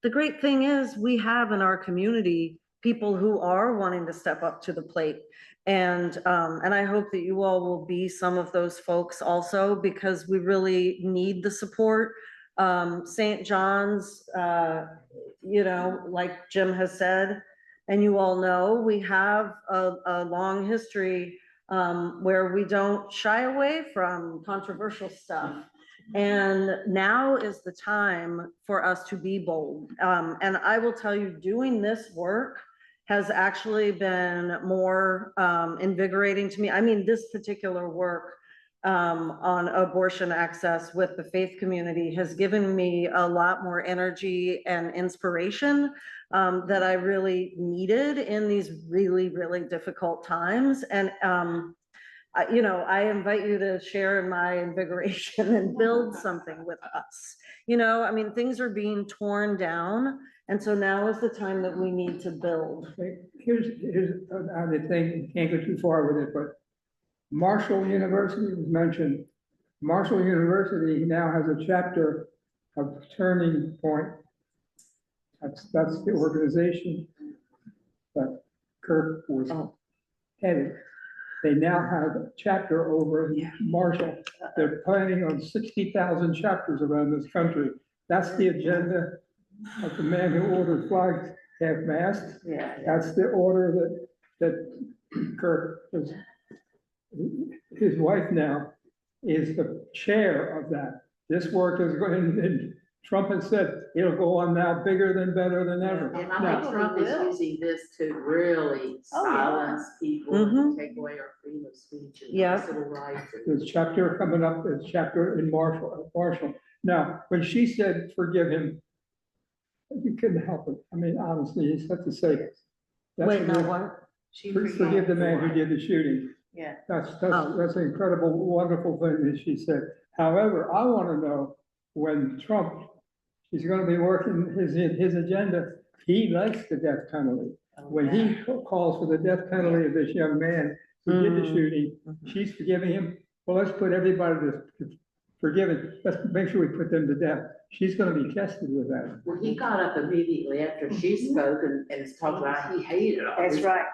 the great thing is we have in our community people who are wanting to step up to the plate. And I hope that you all will be some of those folks also, because we really need the support St. John's, you know, like Jim has said, and you all know, we have a long history where we don't shy away from controversial stuff. And now is the time for us to be bold. And I will tell you, doing this work has actually been more invigorating to me. I mean, this particular work on abortion access with the faith community has given me a lot more energy and inspiration that I really needed in these really, really difficult times. And you know, I invite you to share in my invigoration and build something with us. You know, I mean, things are being torn down. And so now is the time that we need to build. Here's the thing, can't go too far with it, but Marshall University was mentioned. Marshall University now has a chapter of Turning Point. That's the organization that Kirk was headed. They now have a chapter over in Marshall. They're planning on 60,000 chapters around this country. That's the agenda of the man who ordered flags half-mast. Yeah. That's the order that Kirk was. His wife now is the chair of that. This work is going, and Trump has said it'll go on now bigger than, better than ever. And I Now, think Trump is using this to really silence people and take away our freedom of speech and civil rights. there's a chapter coming up, there's a chapter in Marshall. Now, when she said, forgive him, you couldn't help it. I mean, honestly, you just have to say it. Wait, no, what? Forgive the man who did the shooting. Yeah. That's an incredible, wonderful thing that she said. However, I want to know when Trump, he's going to be working his agenda. He likes the death penalty. When he calls for the death penalty of this young man who did the shooting, she's forgiving him. Well, let's put everybody to forgive him. Let's make sure we put them to death. She's going to be tested with that. Well, he got up immediately after she spoke and talked about he hated all That's this. right.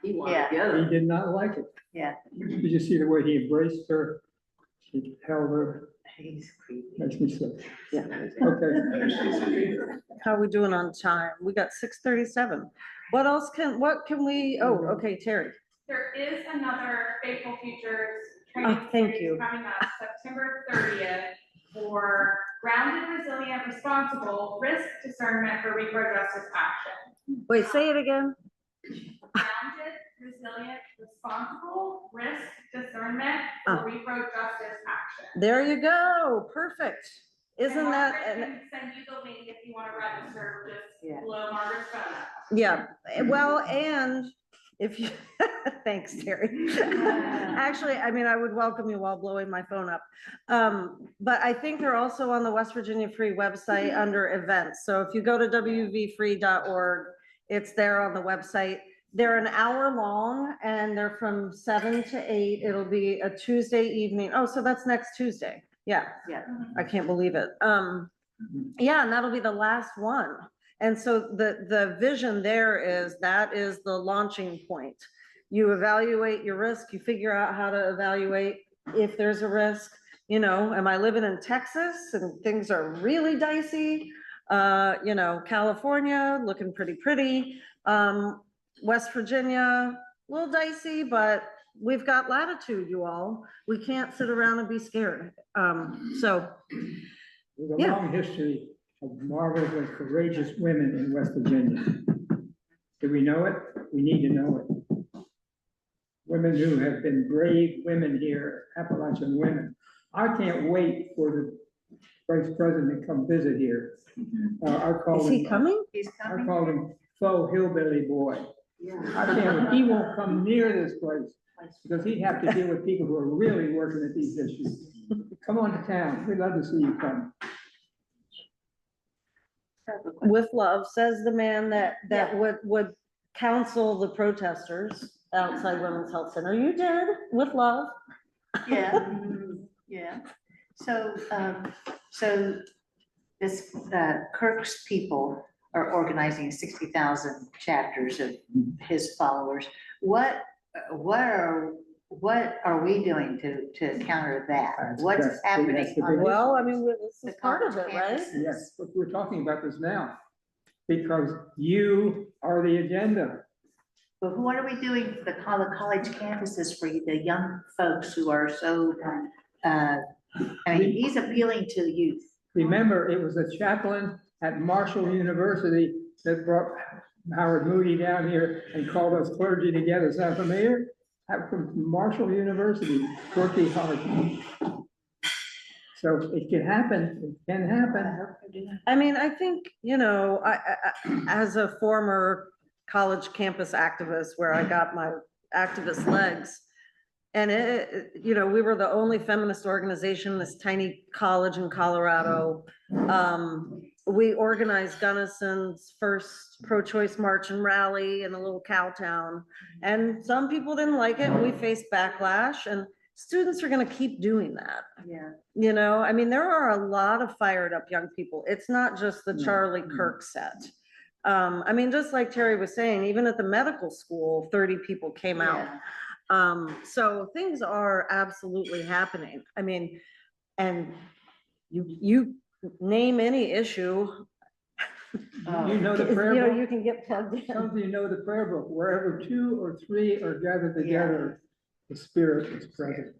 He wanted to go. He did not like it. Yeah. Did you see the way he embraced her? He held her. He's creepy. Makes me sick. Yeah. Okay. How are we doing on time? We got 6:37. What can we, okay, Terry. There is another Faithful Futures training thank series you. coming up September 30th for grounded, resilient, responsible risk discernment for reproductive justice action. Wait, say it again. Grounded, resilient, responsible risk discernment for reproductive justice action. There you go. Perfect. Isn't And that? Margaret can send you the link if you want to register, just blow Margaret's phone up. Yeah, well, and if you, thanks, Terry. Actually, I mean, I would welcome you while blowing my phone up. But I think they're also on the West Virginia Free website under events. So if you go to wvfree.org, it's there on the website. They're an hour long and they're from 7 to 8. It'll be a Tuesday evening. Oh, so that's next Tuesday. Yeah. Yeah. I can't believe it. Yeah, and that'll be the last one. And so the vision there is that is the launching point. You evaluate your risk, you figure out how to evaluate if there's a risk. You know, am I living in Texas and things are really dicey? You know, California looking pretty. West Virginia, a little dicey, but we've got latitude, you all. We can't sit around and be scared. So. There's a long history of marvelous, courageous women in West Virginia. Do we know it? We need to know it. Women who have been brave women here, Appalachian women. I can't wait for the Vice President to come visit here. I call Is him. he coming? He's I coming. call him faux hillbilly boy. Yeah. I can't, he won't come near this place because he'd have to deal with people who are really working at these issues. Come on to town. We'd love to see you come. With love, says the man that would counsel the protesters outside Women's Health Center. You did, with love. Yeah, yeah. So, so this, Kirk's people are organizing 60,000 chapters of his followers. What are what are we doing to counter that? That's- What's that's the happening? big on Well, I mean, this the is part of college it, right? campuses? Yes, but we're talking about this now, because you are the agenda. But what are we doing for the college campuses for the young folks who are so, I mean, he's appealing to the youth. Remember, it was a chaplain at Marshall University that brought Howard Moody down here and called us clergy together. Sound familiar? That from Marshall University, Dorothy Hart. So it can happen, it can happen. I mean, I think, you know, as a former college campus activist where I got my activist legs, and you know, we were the only feminist organization in this tiny college in Colorado. We organized Gunnison's first pro-choice march and rally in a little cow town. And some people didn't like it. We faced backlash, and students are gonna keep doing that. Yeah. You know, I mean, there are a lot of fired up young people. It's not just the No. Charlie Kirk set. I mean, just like Terry was saying, even at the medical school, 30 people came out. So things are absolutely happening. I mean, and you name any issue. You know the prayer You know, book? you can get plugged in. Some of you know the prayer book, wherever 2 or 3 are gathered together, the Spirit is present.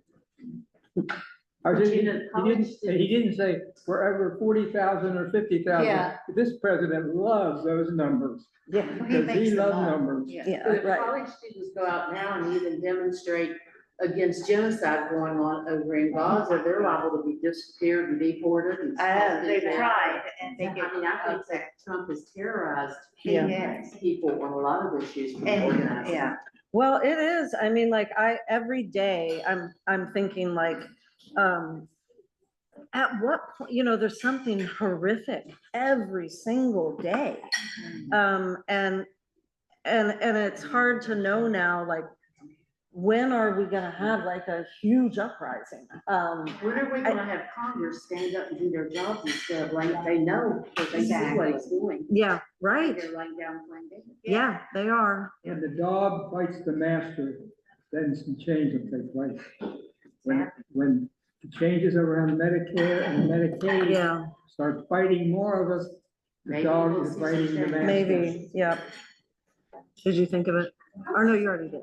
Or But did you know, he didn't say wherever 40,000 or 50,000. Yeah. This president loves those numbers, Yeah, He because makes he them loves up. numbers. Yeah. yeah, But if right. college students go out now and even demonstrate against genocide going on over in Gaza, they're liable to be disappeared and deported and. They've stuff. tried and they I get. mean, I think that Trump has terrorized He Yeah. has. people on a lot of issues. from And, organizing. yeah, Well, it is. I mean, like every day I'm thinking like, at what point, you know, there's something horrific every single day. And it's hard to know now, like, when are we gonna have like a huge uprising? When are we gonna have Congress stand up and do their jobs instead of like, they know, because they see what he's doing. Yeah, right. They're laying down playing games. Yeah, they are. When the dog bites the master, then some change will take place. When the changes around Medicare and Medicaid Yeah, start biting more of us, the Maybe dog we'll is see biting some the change. master. maybe, yeah. Did you think of it? Or no, you already did.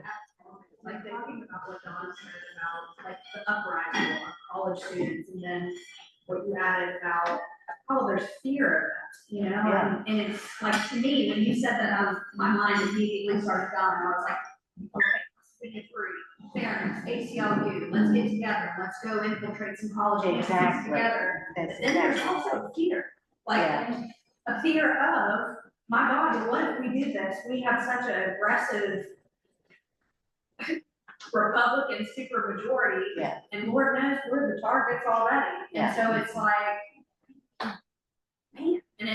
Like thinking about what Dawn said about like the uprising of college students, and then what you added about, oh, there's fear of that, you know? Yeah. And it's like, to me, when you said that, my mind immediately started going, and I was like, okay, let's think it through. Fairness, ACLU, let's get together, let's go infiltrate some college campuses Exactly. together. But that's then there's exactly. also fear, like Yeah. a fear of, my God, what if we do this? We have such an aggressive Republican supermajority. Yeah. And Lord knows we're the targets already. Yeah. And so it's like, man, and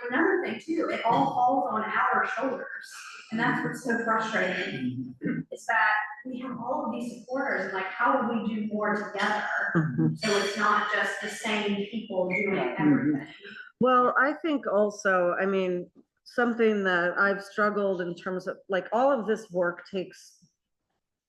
another thing too, it all falls on our shoulders. And that's what's so frustrating, is that we have all of these supporters, and like, how do we do more together? So it's not just the same people doing everything. Well, I think also, I mean, something that I've struggled in terms of, like, all of this work takes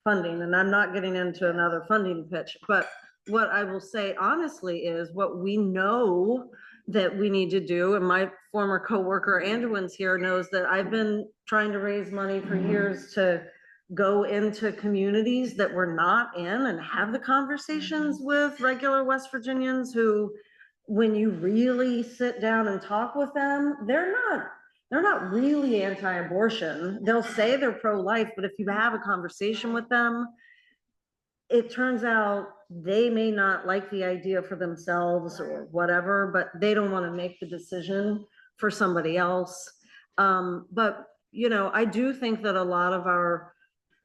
funding, and I'm not getting into another funding pitch, but what I will say honestly is what we know that we need to do, and my former coworker Andrewin's here knows that I've been trying to raise money for years to go into communities that we're not in and have the conversations with regular West Virginians who, when you really sit down and talk with them, they're not really anti-abortion. They'll say they're pro-life, but if you have a conversation with them, it turns out they may not like the idea for themselves or whatever, but they don't want to make the decision for somebody else. But, you know, I do think that a lot of our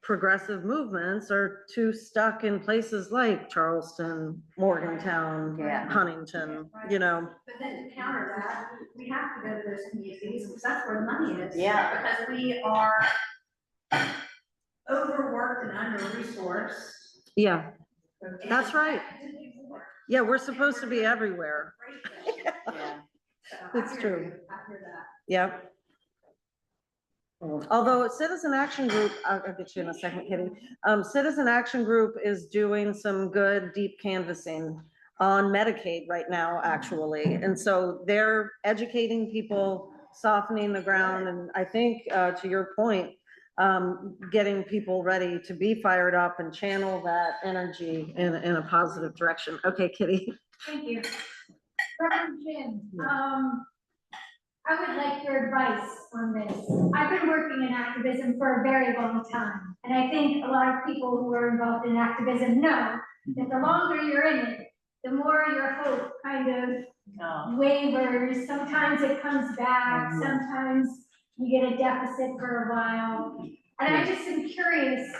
progressive movements are too stuck in places like Charleston, Morgantown, Yeah. Huntington, you know. But then to counter that, we have to go to those communities, because that's where the money is. Yeah. Because we are overworked and under-resourced. Yeah, that's right. Yeah, we're supposed to be everywhere. Yeah. It's true. I hear that. Yep. Although Citizen Action Group, I'll get you in a second, Kitty. Citizen Action Group is doing some good deep canvassing on Medicaid right now, actually. And so they're educating people, softening the ground, and I think, to your point, getting people ready to be fired up and channel that energy in a positive direction. Okay, Kitty. Thank you. Reverend Jim, I would like your advice on this. I've been working in activism for a very long time, and I think a lot of people who are involved in activism know that the longer you're in it, the more your hope kind of wavers. Sometimes it comes back, sometimes you get a deficit for a while. And I just am curious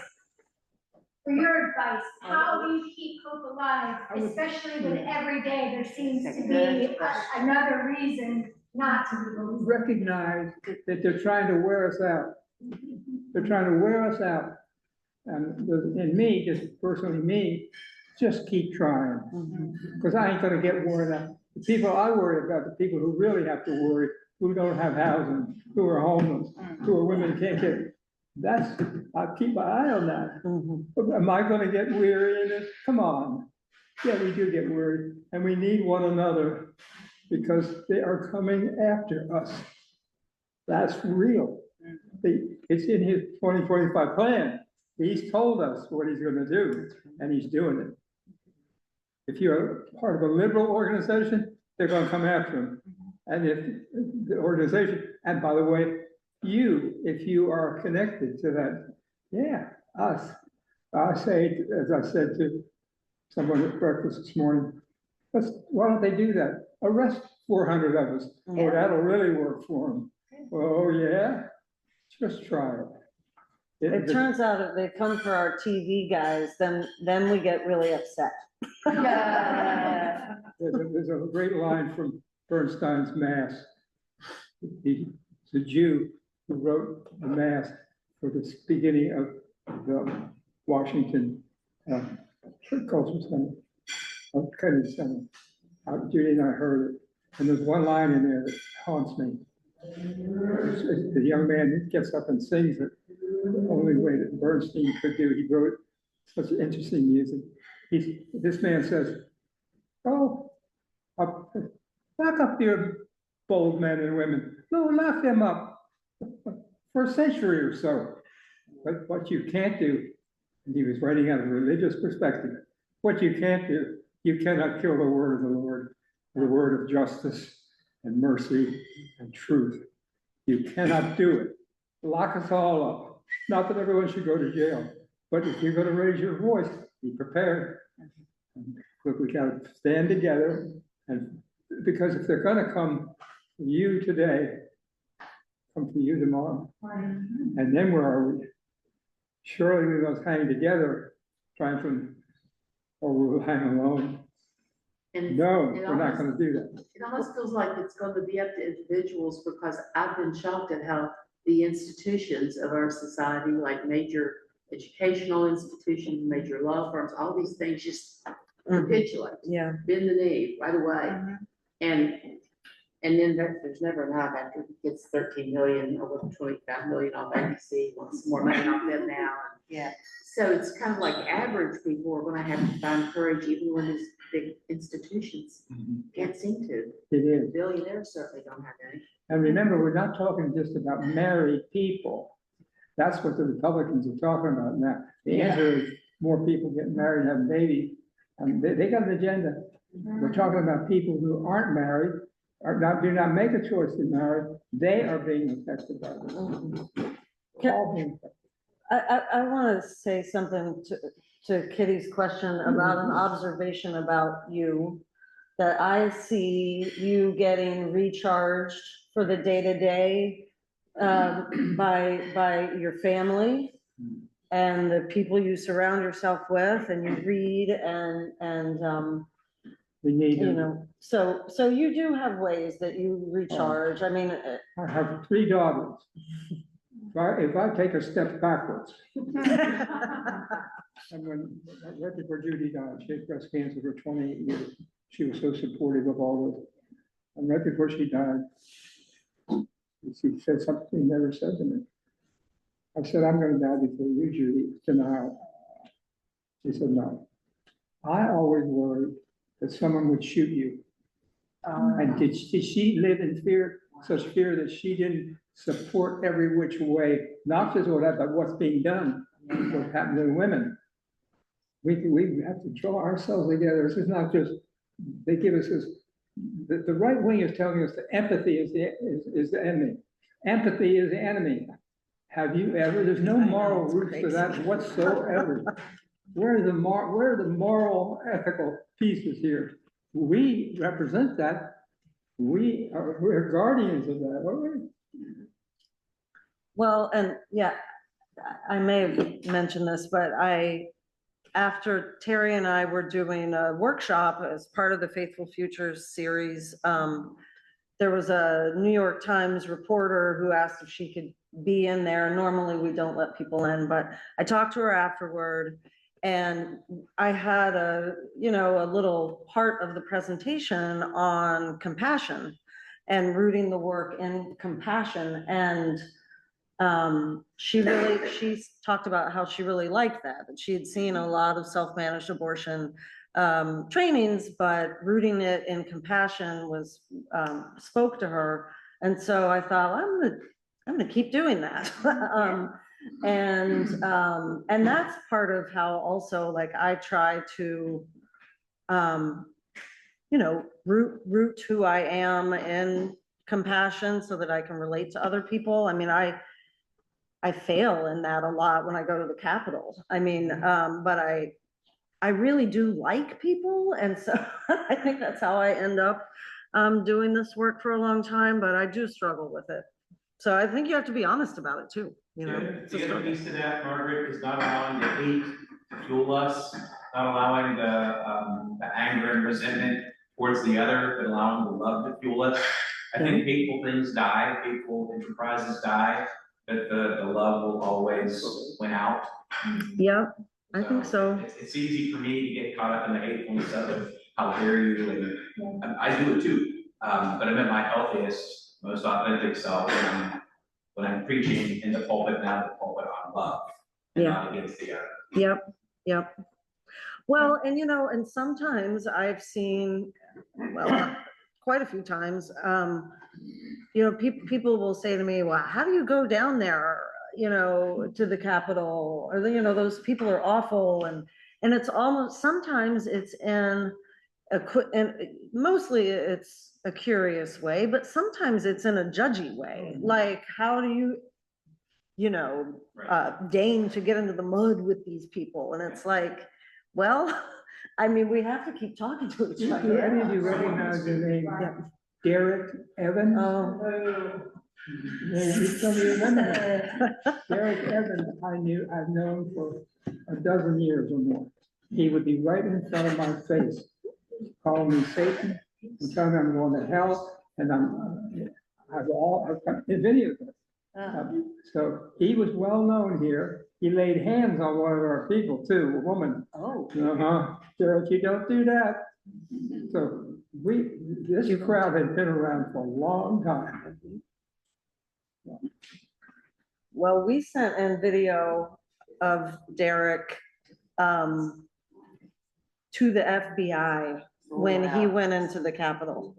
for your advice, how do you keep hope alive, especially when every day there seems to be another reason not to be believed? Recognize that they're trying to wear us out. They're trying to wear us out. And me, just personally me, just keep trying. Because I ain't gonna get worn out. The people I worry about, the people who really have to worry, who don't have housing, who are homeless, who are women who can't get, I'll keep my eye on that. Am I gonna get weary in this? Come on. Yeah, we do get weary, and we need one another because they are coming after us. That's real. It's in his 2025 plan. He's told us what he's gonna do, and he's doing it. If you're part of a liberal organization, they're gonna come after him. And if the organization, and by the way, if you are connected to that, yeah, us. I say, as I said to someone at breakfast this morning, why don't they do that? Arrest 400 of us. Oh, that'll really work for them. Oh, yeah? Just try it. It turns out if they come for our TV guys, then we get really upset. There's a great line from Bernstein's Mass. He's a Jew who wrote the Mass for the beginning of the Washington Cultural Center, of Kennedy Center. Judy and I heard it, and there's one line in there that haunts me. The young man gets up and sings it the only way that Bernstein could do. He wrote such interesting music. This man says, "Oh, back up your bold men and women. No, laugh them up for a century or so. But what you can't do," and he was writing out of a religious perspective, what you can't do, you cannot kill the word of the Lord, the word of justice and mercy and truth. You cannot do it. Lock us all up. Not that everyone should go to jail, but if you're going to raise your voice, be prepared. Look, we got to stand together, and because if they're going to come for you today, come for you tomorrow. And then where are we? Surely we must hang together, trying from, or we'll hang alone. And No, it we're not almost- going to do that. It almost feels like it's going to be up to individuals, because I've been shocked at how the institutions of our society, like major educational institutions, major law firms, all these things just capitulate, bend the knee right away. And then there's never an eye after it gets 13 million or 25 million on ABC, wants more money off them now. Yeah. So it's kind of like average people are gonna have to find courage even when these big institutions can't seem to. It is. Billionaires certainly don't have any. And remember, we're not talking just about married people. That's what the Republicans are talking about now. The answer is more people getting married and having babies. And they got an agenda. We're talking about people who aren't married, do not make a choice to marry. They are being affected by this. All being affected. I want to say something to Kitty's question about an observation about you, that I see you getting recharged for the day-to-day by your family and the people you surround yourself with, and you read and We need you them. know, so you do have ways that you recharge. I mean, I have 3 daughters. If I take a step backwards, and when right before Judy died, she had breast cancer for 28 years. She was so supportive of all of it. And right before she died, she said something she never said to me. I said, I'm gonna die before you, Judy, tonight. She said, no. I always worried that someone would shoot you. And did she live in fear, such fear that she didn't support every which way, not just what, but what's being done, what happened to women? We have to draw ourselves together. This is not just, they give us this, the right wing is telling us that empathy is the enemy. Empathy is the enemy. Have you ever, there's no moral roots for that whatsoever. Where are the moral, ethical pieces here? We represent that. We're guardians of that, aren't we? Well, and yeah, I may have mentioned this, but after Terry and I were doing a workshop as part of the Faithful Futures series, there was a New York Times reporter who asked if she could be in there. Normally we don't let people in, but I talked to her afterward, and I had a little part of the presentation on compassion and rooting the work in compassion. And she talked about how she really liked that she had seen a lot of self-managed abortion trainings, but rooting it in compassion was spoke to her. And so I thought, I'm gonna keep doing that. And that's part of how also, like, I try to root who I am in compassion so that I can relate to other people. I mean, I fail in that a lot when I go to the Capitol. I mean, but I really do like people. And so I think that's how I end up doing this work for a long time, but I do struggle with it. So I think you have to be honest about it too, you know. The other piece to that, Margaret, is not allowing the hate to fuel us, not allowing the anger and resentment towards the other, but allowing the love to fuel us. I think hateful things die, hateful enterprises die, but the love will always win out. Yep, I think so. It's easy for me to get caught up in the hatefulness of it. How dare you? And I do it too. But I'm at my healthiest, most authentic self when I'm preaching in the pulpit, now the pulpit on love, and not against the other. Yep. Well, and and sometimes I've seen, well, quite a few times, people will say to me, well, how do you go down there, to the Capitol? Or, those people are awful. And it's almost, sometimes it's and mostly it's a curious way, but sometimes it's in a judgy way. Like, how do you, deign to get into the mud with these people? And it's like, well, I mean, we have to keep talking to each other. Do any of you recognize the name Derek Evans? Oh. You probably remember him. Derek Evans, I've known for a dozen years or more. He would be right in front of my face, calling me Satan and telling me I'm going to hell, and I've got videos of it. So he was well known here. He laid hands on one of our people too, a woman. Oh. Derek, you don't do that. So this crowd had been around for a long time. Well, we sent in video of Derek to the FBI when he went into the Capitol.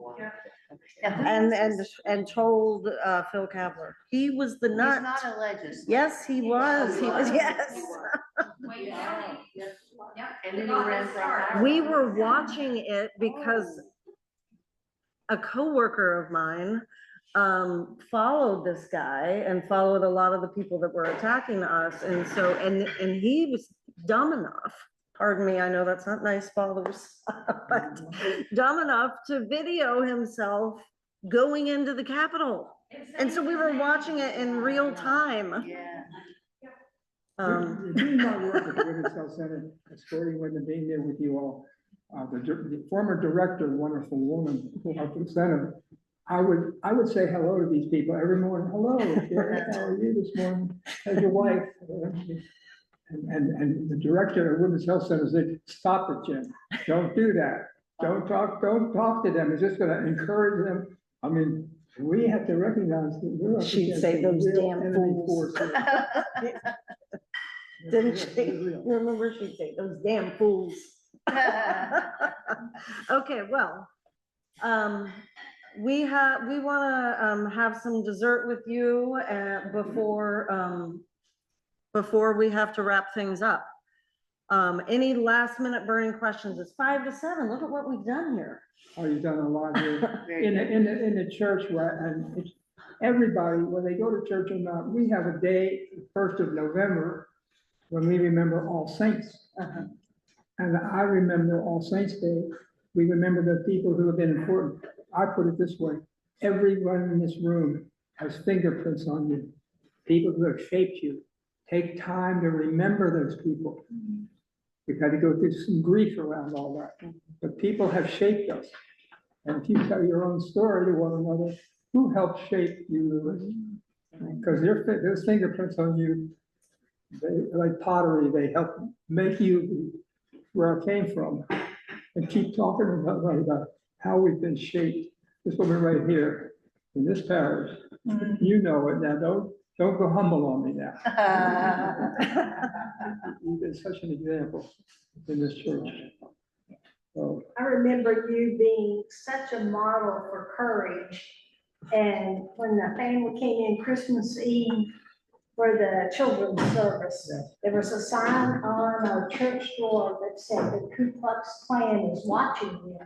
And told Phil Kapler he was the nut. He's not a legislator. Yes, he was. He was. Yes. And then he ran for We were watching it because a coworker of mine followed this guy and followed a lot of the people that were attacking us, and so and he was dumb enough. Pardon me, I know that's not nice, fathers, but dumb enough to video himself going into the Capitol. And so we were watching it in real time. Yeah. Doing my work at the Women's Health Center, escorting women, being there with you all. The former director, wonderful woman of the center, I would say hello to these people every morning. Hello, Derek, how are you this morning? How's your wife? And the director of Women's Health Center said, stop it, Jim. Don't do that. Don't talk to them. It's just going to encourage them. I mean, We have to recognize that we're up She'd against say a those real damn enemy fools. force here. Didn't They're she? real. Remember she'd say, those damn fools. Okay, well, we wanna, have some dessert with you, before we have to wrap things up. Any last minute burning questions? It's 5 to 7. Look at what we've done here. Oh, you've done a lot here. Very In, good. in the church, where, and it's, everybody, whether they go to church or not, we have a day, 1st of November, when we remember All Saints. And I remember All Saints Day, we remember the people who have been important. I put it this way, everyone in this room has fingerprints on you, people who have shaped you. Take time to remember those people. We've had to go through some grief around all that, but people have shaped us. And if you tell your own story to one another, who helped shape you, Lewis? Because there's fingerprints on you, they, like pottery, they help make you where I came from. And keep talking about how we've been shaped. This woman right here, in this parish, you know it now, don't go humble on me now. You've been such an example in this church. So, I remember you being such a model for courage. And when the family came in Christmas Eve for the children's service, there was a sign on our church door that said the Ku Klux Klan is watching you.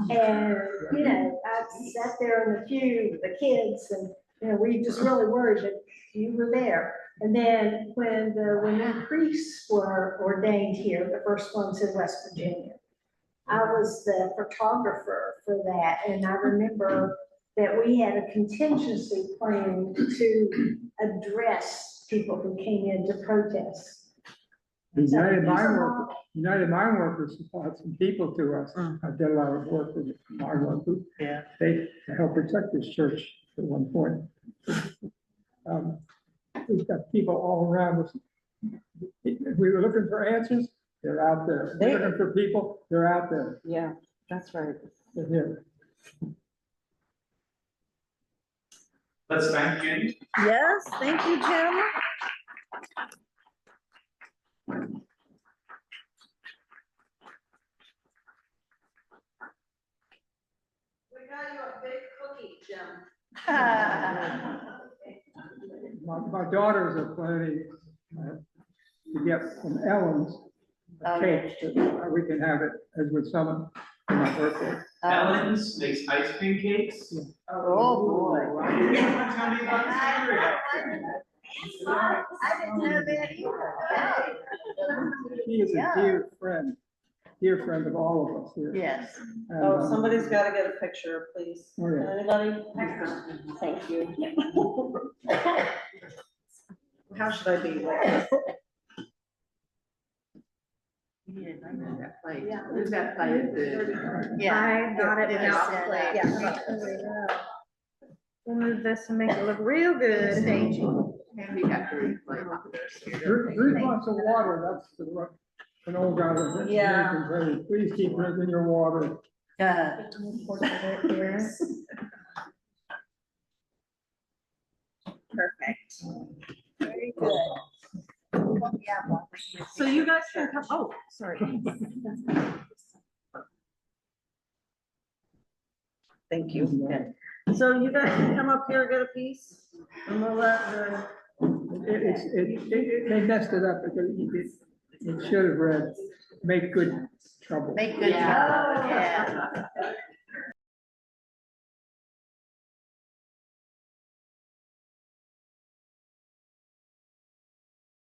And, you know, I sat there in the pew with the kids and, you know, we just really worried that you were there. And then when the women priests were ordained here, the first ones in West Virginia, I was the photographer for that. And I remember that we had a contingency plan to address people who came in to protest. United Mine Workers supplied some people to us. I did a lot of work with mine workers. Yeah. They helped protect this church at one point. We've got people all around us. If we were looking for answers, they're out there. If we're looking for people, they're out there. Yeah, that's right. They're here. Let's thank Jim. Yes, thank you, Jim. We got you a big cookie, Jim. My daughters are planning to get from Ellen's a cake, that we can have it as with someone for my birthday. Ellen's makes ice cream cakes. Oh, boy. You wanna tell me about I didn't know that either. She is a dear friend of all of us here. Yes. And, Oh, somebody's gotta get a picture, please. Oh, yeah. Anybody? Thank you. How should I be like this? Yeah, I know that plate. Who's that plate? Yeah. I got it It without is, the plate. yeah. We'll move this and make it look real good. Staging. And we got three plate. Drink lots of water, that's an old guy that. Yeah. Please keep drinking your water. Perfect. Very good. So you guys can come, oh, sorry. Thank you. So you guys can come up here, and get a piece, and we'll let the. They messed it up because it should have read, make good trouble. Make good Yeah. trouble, yeah.